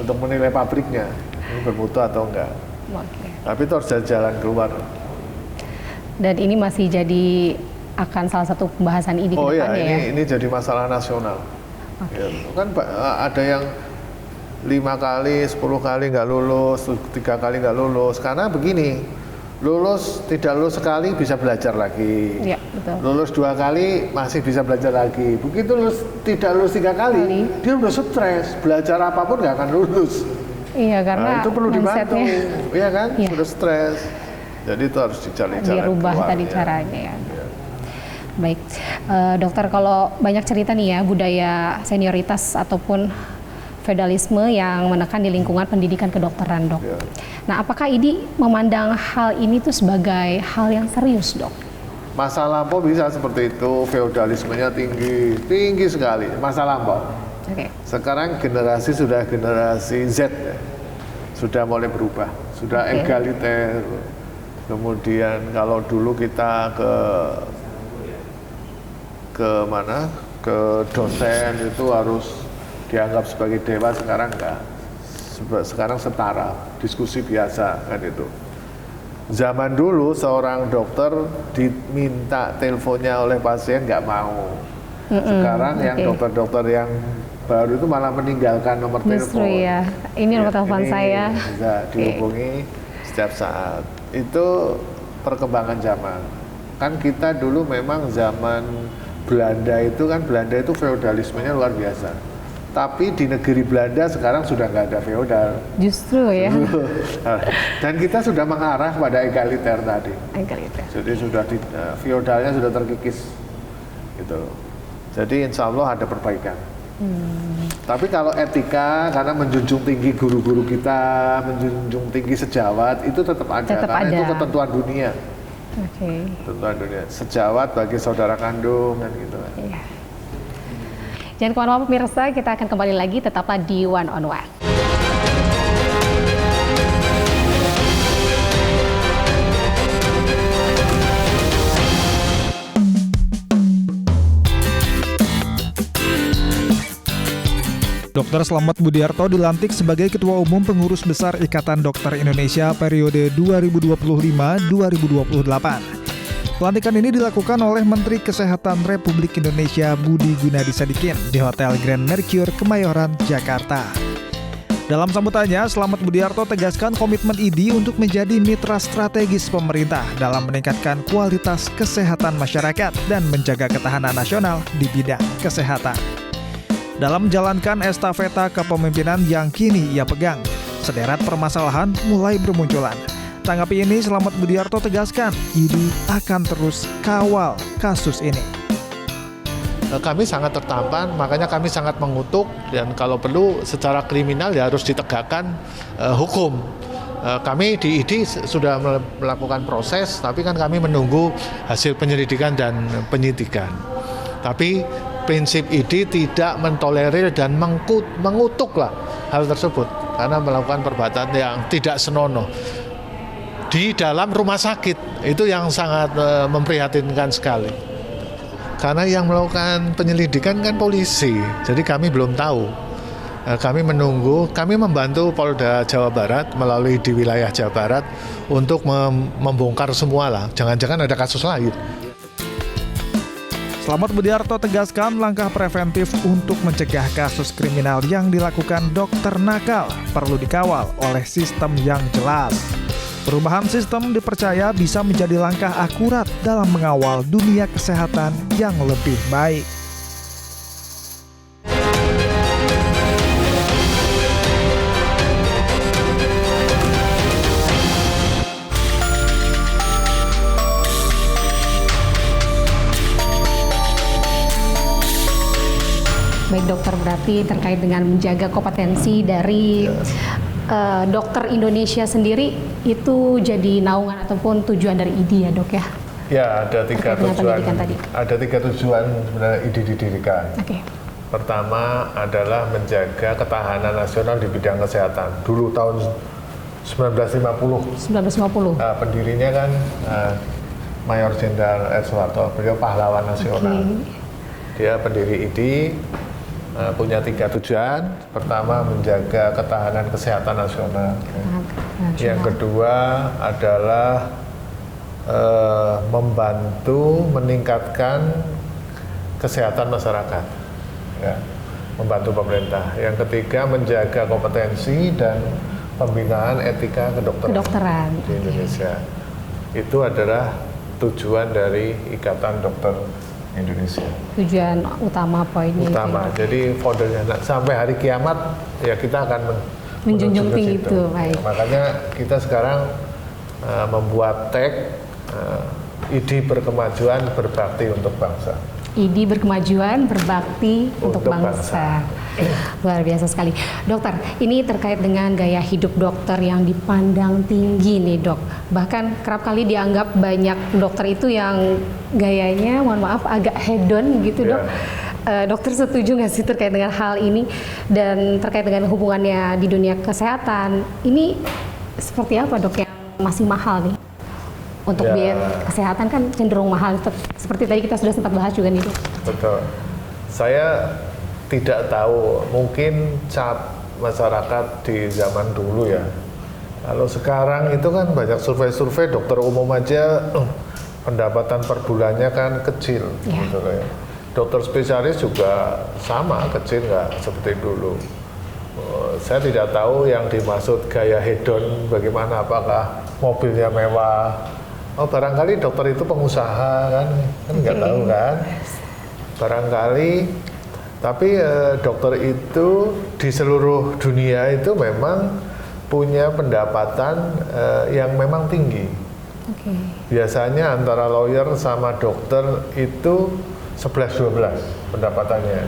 untuk menilai pabriknya. Ini bermutu atau enggak. Tapi itu harus jalan keluar. Dan ini masih jadi akan salah satu pembahasan IDI ke depannya ya? Ini jadi masalah nasional. Ya, kan ada yang 5 kali, 10 kali nggak lulus, 3 kali nggak lulus. Karena begini, Lulus, tidak lulus sekali bisa belajar lagi. Iya, betul. Lulus 2 kali masih bisa belajar lagi. Begitu tidak lulus 3 kali, dia udah stres. Belajar apapun nggak akan lulus. Iya, karena itu perlu dibantu, mindsetnya iya kan? Iya. Sudah stres. Jadi itu harus dicari cara dirubah keluar, tadi ya. caranya ya. Baik, dokter, kalau banyak cerita nih ya budaya senioritas ataupun feudalisme yang menekan di lingkungan pendidikan kedokteran, dok. Ya. Nah, apakah IDI memandang hal ini tuh sebagai hal yang serius, dok? Masa lampau bisa seperti itu, feodalismenya tinggi sekali. Masa lampau. Oke. Sekarang generasi sudah generasi Z, ya. Sudah mulai berubah, sudah egaliter. Kemudian kalau dulu kita ke mana, ke dosen itu harus dianggap sebagai dewa, sekarang enggak. Sekarang setara, diskusi biasa kan itu. Zaman dulu seorang dokter diminta teleponnya oleh pasien nggak mau. Sekarang yang dokter-dokter yang baru itu malah meninggalkan nomor Justru telepon. ya, ini nomor telepon Ini saya. bisa dihubungi setiap saat. Itu perkembangan zaman. Kan kita dulu memang zaman Belanda itu feodalismenya luar biasa. Tapi di negeri Belanda sekarang sudah nggak ada feodal. Justru ya. Dan kita sudah mengarah pada egaliter tadi. Egaliter. Jadi sudah feodalnya sudah terkikis, gitu. Jadi insya Allah ada perbaikan. Tapi kalau etika, karena menjunjung tinggi guru-guru kita, menjunjung tinggi sejawat, itu tetap ada. Karena itu ketentuan dunia. Oke. Ketentuan dunia. Sejawat bagi saudara kandung kan gitu. Iya. Jangan kemana-mana pemirsa, kita akan kembali lagi, tetaplah di One on One. Dr. Slamet Budiarto dilantik sebagai Ketua Umum Pengurus Besar Ikatan Dokter Indonesia periode 2025-2028. Pelantikan ini dilakukan oleh Menteri Kesehatan Republik Indonesia Budi Gunadi Sadikin di Hotel Grand Mercure, Kemayoran, Jakarta. Dalam sambutannya, Slamet Budiarto tegaskan komitmen IDI untuk menjadi mitra strategis pemerintah dalam meningkatkan kualitas kesehatan masyarakat dan menjaga ketahanan nasional di bidang kesehatan. Dalam menjalankan estafeta kepemimpinan yang kini ia pegang, sederet permasalahan mulai bermunculan. Tanggapi ini, Slamet Budiarto tegaskan, IDI akan terus kawal kasus ini. Kami sangat tertampan, makanya kami sangat mengutuk, dan kalau perlu secara kriminal ya harus ditegakkan hukum. Kami di IDI sudah melakukan proses, tapi kan kami menunggu hasil penyelidikan dan penyidikan. Tapi prinsip IDI tidak mentolerir dan mengutuklah hal tersebut karena melakukan perbuatan yang tidak senonoh di dalam rumah sakit. Itu yang sangat memprihatinkan sekali. Karena yang melakukan penyelidikan kan polisi, jadi kami belum tahu. Kami menunggu, kami membantu Polda Jawa Barat melalui di wilayah Jawa Barat untuk membongkar semua lah. Jangan-jangan ada kasus lain. Slamet Budiarto tegaskan langkah preventif untuk mencegah kasus kriminal yang dilakukan dokter nakal perlu dikawal oleh sistem yang jelas. Perubahan sistem dipercaya bisa menjadi langkah akurat dalam mengawal dunia kesehatan yang lebih baik. Baik dokter, berarti terkait dengan menjaga kompetensi dari dokter Indonesia sendiri itu jadi naungan ataupun tujuan dari IDI ya dok ya? Ya, ada tiga tujuan. Tadi. Ada tiga tujuan sebenarnya IDI didirikan. Oke. Pertama adalah menjaga ketahanan nasional di bidang kesehatan. Dulu tahun 1950. 1950. Pendirinya kan Mayor Jenderal R. Soeharto, beliau pahlawan nasional. Dia pendiri IDI. Punya tiga tujuan. Pertama, menjaga ketahanan kesehatan nasional. Yang kedua adalah membantu meningkatkan kesehatan masyarakat, ya, membantu pemerintah. Yang ketiga, menjaga kompetensi dan pembinaan etika kedokteran di Indonesia. Itu adalah tujuan dari Ikatan Dokter Indonesia. Tujuan utama poinnya. Utama. Jadi foundernya sampai hari kiamat ya kita akan menjunjung tinggi itu. Baik. Makanya kita sekarang membuat tag ID berkemajuan berbakti untuk bangsa. ID berkemajuan berbakti untuk bangsa. Luar biasa sekali. Dokter, ini terkait dengan gaya hidup dokter yang dipandang tinggi nih dok. Bahkan kerap kali dianggap banyak dokter itu yang gayanya, mohon maaf, agak hedon gitu dok. Dokter setuju nggak sih terkait dengan hal ini? Dan terkait dengan hubungannya di dunia kesehatan, ini seperti apa dok yang masih mahal nih? Untuk biaya kesehatan kan cenderung mahal. Seperti tadi kita sudah sempat bahas juga nih dok. Betul. Saya tidak tahu, mungkin cap masyarakat di zaman dulu ya. Kalau sekarang itu kan banyak survei-survei dokter umum aja pendapatan per bulannya kan kecil, gitu ya. Dokter spesialis juga sama kecil, nggak seperti dulu. Saya tidak tahu yang dimaksud gaya hedon bagaimana, apakah mobilnya mewah. Oh barangkali dokter itu pengusaha kan nggak tahu kan. Barangkali. Tapi dokter itu di seluruh dunia itu memang punya pendapatan yang memang tinggi. Biasanya antara lawyer sama dokter itu 11-12 pendapatannya.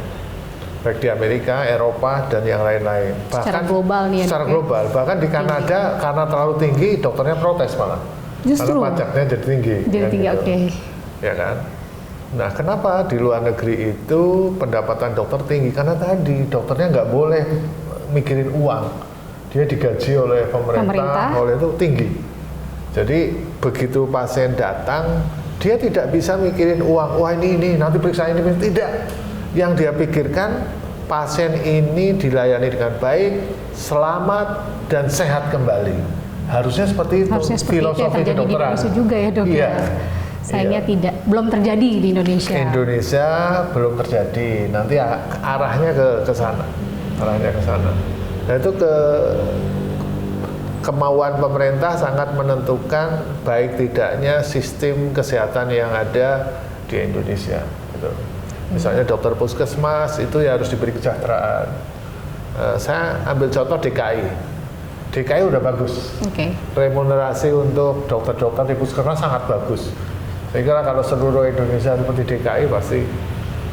Baik di Amerika, Eropa, dan yang lain-lain. Secara global nih ya? Secara global. Bahkan di Kanada karena terlalu tinggi, dokternya protes malah. Justru? Karena pajaknya jadi tinggi. Jadi tinggi, gitu. oke. Ya kan? Nah, kenapa di luar negeri itu pendapatan dokter tinggi? Karena tadi dokternya nggak boleh mikirin uang, dia digaji oleh pemerintah. Oleh itu tinggi. Jadi begitu pasien datang, dia tidak bisa mikirin uang. Wah ini nanti periksa ini, tidak. Yang dia pikirkan pasien ini dilayani dengan baik, selamat dan sehat kembali. Harusnya seperti itu. Harusnya seperti filosofi itu yang terjadi di Indonesia juga ya dok. Iya. Sayangnya belum terjadi di Indonesia. Indonesia belum terjadi. Nanti arahnya ke sana. Arahnya ke sana. Nah itu kemauan pemerintah sangat menentukan baik tidaknya sistem kesehatan yang ada di Indonesia. Gitu. Misalnya dokter puskesmas itu ya harus diberi kesejahteraan. Saya ambil contoh DKI. DKI udah bagus. Remunerasi untuk dokter-dokter di puskesmas sangat bagus. Saya kira kalau seluruh Indonesia seperti DKI pasti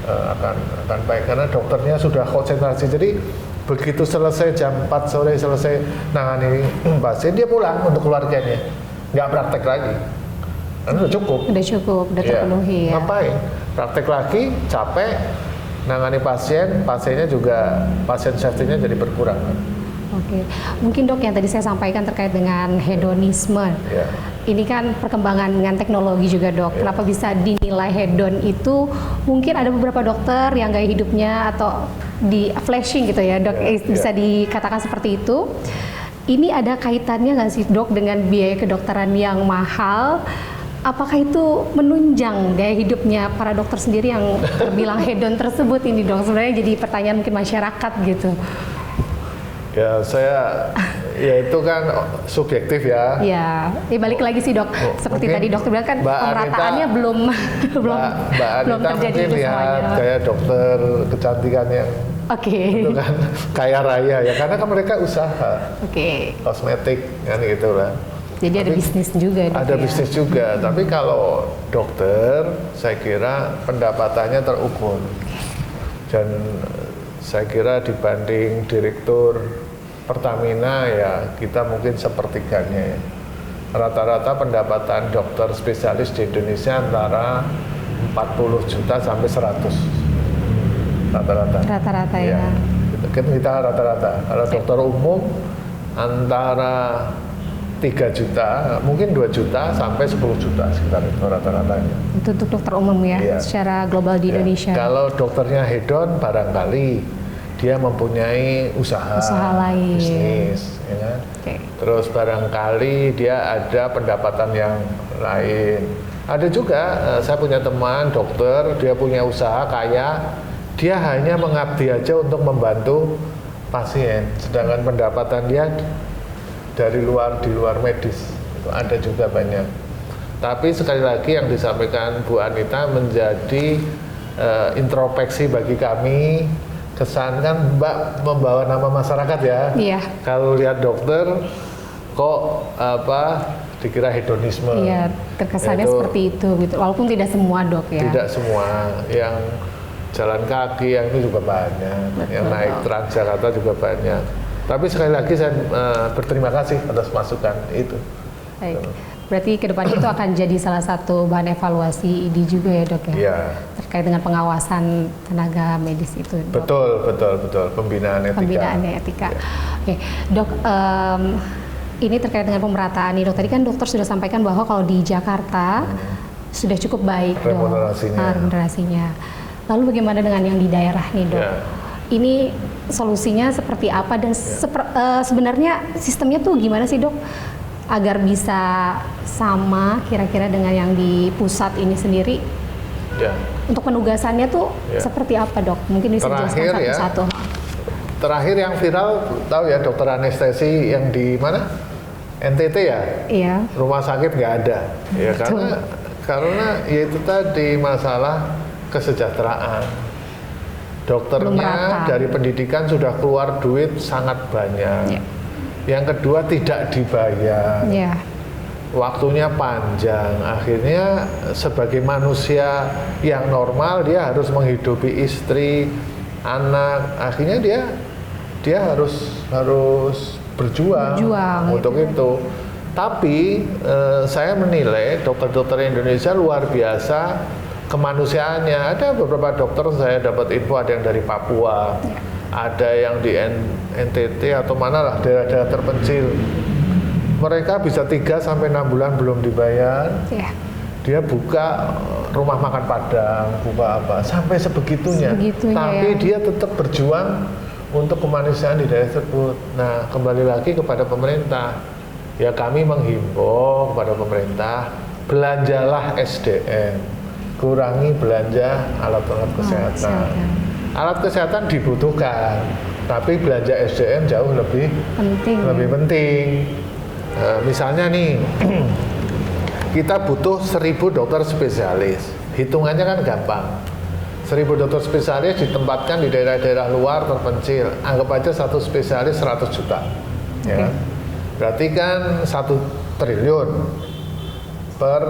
akan baik karena dokternya sudah konsentrasi. Jadi begitu selesai jam 4 sore selesai nangani pasien, dia pulang untuk keluarganya, nggak praktek lagi. Karena udah cukup. Udah terpenuhi ya. Ngapain? Praktek lagi, capek, nangani pasien, pasiennya juga pasien safety-nya jadi berkurang. Mungkin dok yang tadi saya sampaikan terkait dengan hedonisme. Ini kan perkembangan dengan teknologi juga dok. Kenapa bisa dinilai hedon itu? Mungkin ada beberapa dokter yang gaya hidupnya atau di flashing gitu ya dok, bisa dikatakan seperti itu. Ini ada kaitannya nggak sih dok dengan biaya kedokteran yang mahal? Apakah itu menunjang gaya hidupnya para dokter sendiri yang terbilang hedon tersebut ini dok? Sebenarnya jadi pertanyaan mungkin masyarakat gitu. Ya itu kan subjektif ya. Balik lagi sih dok. Seperti tadi dokter bilang kan pemerataannya belum terjadi itu semuanya. Kayak dokter kecantikan yang itu kan kaya raya ya, karena kan mereka usaha. Kosmetik kan gitu lah. Jadi ada bisnis juga. Ada bisnis juga. Tapi kalau dokter, saya kira pendapatannya terukur. Dan saya kira dibanding direktur Pertamina ya kita mungkin sepertiganya ya. Rata-rata pendapatan dokter spesialis di Indonesia antara 40 juta sampai 100 rata-rata ya. Kita rata-rata. Kalau dokter umum antara 3 juta, mungkin 2 juta sampai 10 juta sekitar itu rata-ratanya. Itu untuk dokter umum ya, secara global di Indonesia. Kalau dokternya hedon barangkali dia mempunyai usaha lain, bisnis, ya kan? Terus barangkali dia ada pendapatan yang lain. Ada juga, saya punya teman dokter, dia punya usaha kaya, dia hanya mengabdi aja untuk membantu pasien, sedangkan pendapatan dia di luar medis, itu ada juga banyak. Tapi sekali lagi yang disampaikan Bu Anita menjadi introspeksi bagi kami. Kesan kan Mbak membawa nama masyarakat ya. Iya. Kalau lihat dokter kok dikira hedonisme. Iya, terkesannya seperti itu gitu. Walaupun tidak semua, Dok, ya. Tidak semua, yang jalan kaki yang itu juga banyak, yang naik Transjakarta juga banyak. Tapi sekali lagi saya berterima kasih atas masukan itu. Baik. Berarti ke depan itu akan jadi salah satu bahan evaluasi ID juga ya, Dok, ya? Iya. Terkait dengan pengawasan tenaga medis itu, Dok. Betul. Pembinaan etika. Pembinaan etika. Ya. Oke, Dok, ini terkait dengan pemerataan nih, Dok. Tadi kan dokter sudah sampaikan bahwa kalau di Jakarta sudah cukup baik, Dok. Remunerasinya. Lalu bagaimana dengan yang di daerah nih, Dok? Ya. Ini solusinya seperti apa dan sebenarnya sistemnya tuh gimana sih, Dok? Agar bisa sama kira-kira dengan yang di pusat ini sendiri. Ya. Untuk penugasannya tuh seperti apa, Dok? Mungkin bisa dijelaskan satu-satu. Terakhir yang viral, tahu ya, dokter anestesi yang di mana? NTT ya? Iya. Rumah sakit nggak ada. Ya, karena ya itu tadi masalah kesejahteraan. Dokternya dari pendidikan sudah keluar duit sangat banyak. Ya. Yang kedua tidak dibayar. Ya. Waktunya panjang. Akhirnya sebagai manusia yang normal dia harus menghidupi istri, anak. Akhirnya dia harus berjuang untuk itu. Tapi saya menilai dokter-dokter Indonesia luar biasa kemanusiaannya. Ada beberapa dokter saya dapat info, ada yang dari Papua, ada yang di NTT atau mana lah, daerah-daerah terpencil. Mereka bisa 3 sampai 6 bulan belum dibayar. Dia buka rumah makan Padang, buka apa, sampai sebegitunya. Tapi dia tetap berjuang untuk kemanusiaan di daerah tersebut. Nah, kembali lagi kepada pemerintah. Ya, kami menghimbau kepada pemerintah, belanjalah SDM, kurangi belanja alat-alat kesehatan. Alat kesehatan dibutuhkan, tapi belanja SDM jauh lebih penting. Misalnya nih, kita butuh 1.000 dokter spesialis. Hitungannya kan gampang. 1.000 dokter spesialis ditempatkan di daerah-daerah luar terpencil. Anggap aja satu spesialis 100 juta. Ya. Berarti kan 1 triliun per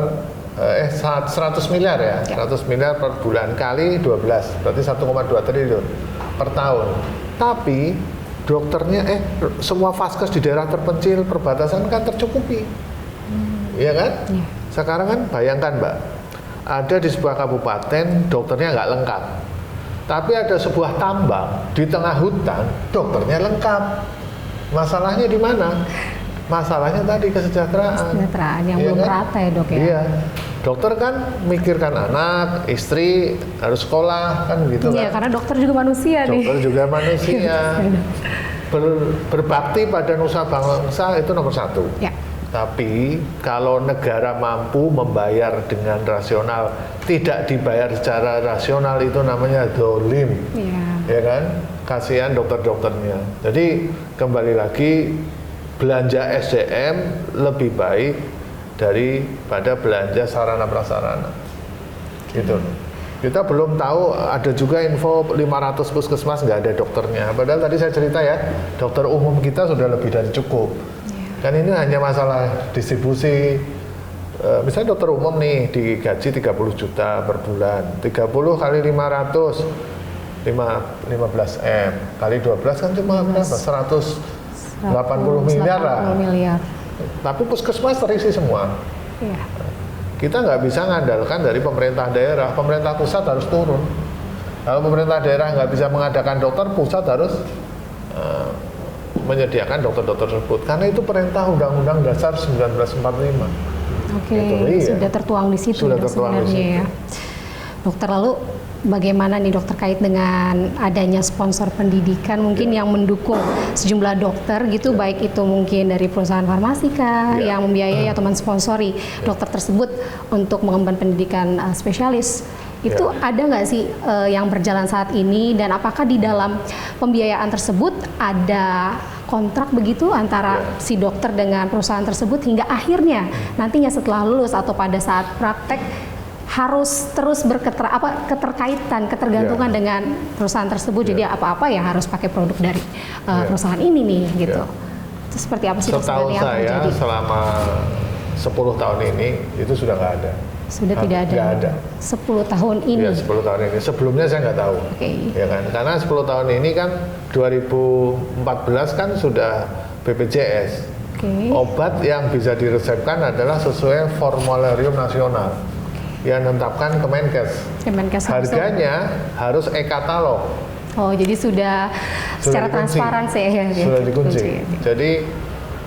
100 miliar ya. 100 miliar per bulan kali 12. Berarti 1,2 triliun per tahun. Tapi dokternya semua vaskes di daerah terpencil perbatasan kan tercukupi. Iya kan? Sekarang kan bayangkan, Mbak, ada di sebuah kabupaten dokternya nggak lengkap, tapi ada sebuah tambang di tengah hutan dokternya lengkap. Masalahnya di mana? Masalahnya tadi kesejahteraan yang belum rata ya, Dok, ya. Iya, dokter kan mikirkan anak, istri harus sekolah kan gitu. Iya, karena dokter juga manusia nih. Dokter juga manusia. Berbakti pada nusa bangsa itu nomor 1. Ya. Tapi kalau negara mampu membayar dengan rasional, tidak dibayar secara rasional, itu namanya dolim, ya kan? Kasihan dokter-dokternya. Jadi kembali lagi, belanja SDM lebih baik daripada belanja sarana prasarana. Gitu. Kita belum tahu, ada juga info 500 puskesmas nggak ada dokternya. Padahal tadi saya cerita ya, dokter umum kita sudah lebih dari cukup. Kan ini hanya masalah distribusi. Misalnya dokter umum nih digaji 30 juta per bulan, 30 kali 500, 15 M kali 12 kan cuma berapa? 180 miliar lah. Tapi puskesmas terisi semua. Iya. Kita nggak bisa ngandalkan dari pemerintah daerah. Pemerintah pusat harus turun. Kalau pemerintah daerah nggak bisa mengadakan dokter, pusat harus menyediakan dokter-dokter tersebut. Karena itu perintah Undang-Undang Dasar 1945. Oke, sudah tertuang di situ sebenarnya ya. Dokter, lalu bagaimana nih Dok terkait dengan adanya sponsor pendidikan mungkin yang mendukung sejumlah dokter gitu, baik itu mungkin dari perusahaan farmasi kah yang membiayai atau mensponsori dokter tersebut untuk mengembangkan pendidikan spesialis Itu ada nggak sih yang berjalan saat ini, dan apakah di dalam pembiayaan tersebut ada kontrak begitu antara si dokter dengan perusahaan tersebut hingga akhirnya nantinya setelah lulus atau pada saat praktek harus terus ketergantungan dengan perusahaan tersebut, jadi apa-apa ya harus pakai produk dari perusahaan ini nih gitu. Itu seperti apa sih Setahu yang saya terjadi? selama 10 tahun ini itu sudah nggak ada. Sudah tidak ada. Nggak ada. 10 tahun ini. Iya, 10 tahun ini. Sebelumnya saya nggak tahu. Oke. Ya kan? Karena 10 tahun ini kan 2014 kan sudah BPJS. Oke. Obat yang bisa diresepkan adalah sesuai formularium nasional yang menetapkan Kemenkes. Kemenkes Harganya harus e-katalog. Oh, jadi sudah secara dikunci. transparan sih ya. Sudah dikunci. Jadi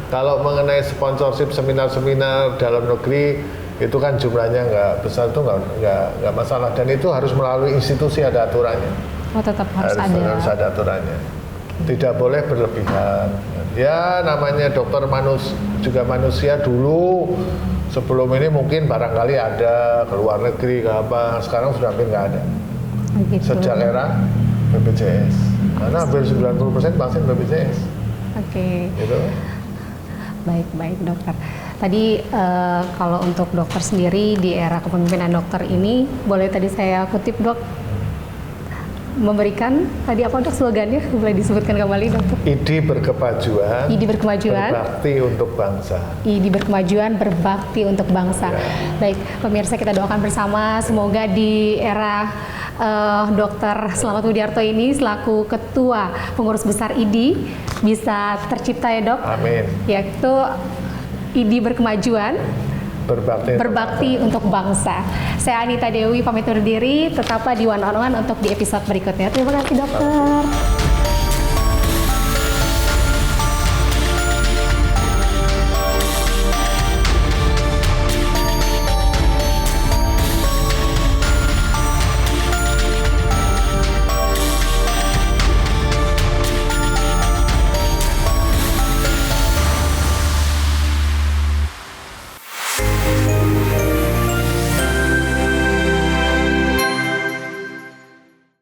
kalau mengenai sponsorship seminar-seminar dalam negeri itu kan jumlahnya nggak besar, itu nggak masalah, dan itu harus melalui institusi, ada aturannya. Oh, tetap harus ada aturannya. Tidak boleh berlebihan. Ya namanya dokter juga manusia dulu. Sebelum ini mungkin barangkali ada ke luar negeri ke apa, sekarang sudah hampir nggak ada. Gitu. Sejak era BPJS, karena hampir 90% pasien BPJS. Oke. Gitu. Baik dokter. Tadi kalau untuk dokter sendiri di era kepemimpinan dokter ini, boleh tadi saya kutip dok, memberikan tadi apa dok slogannya, boleh disebutkan kembali dokter? ID berkemajuan. ID berkemajuan. Berbakti untuk bangsa. ID berkemajuan, berbakti untuk bangsa. Ya. Baik, pemirsa, kita doakan bersama semoga di era Dr. Slamet Budiarto ini selaku Ketua Pengurus Besar ID bisa tercipta ya dok. Amin. Yaitu ID berkemajuan, berbakti untuk bangsa. Saya Anita Dewi pamit undur diri, tetaplah di One on One untuk di episode berikutnya. Terima kasih dokter.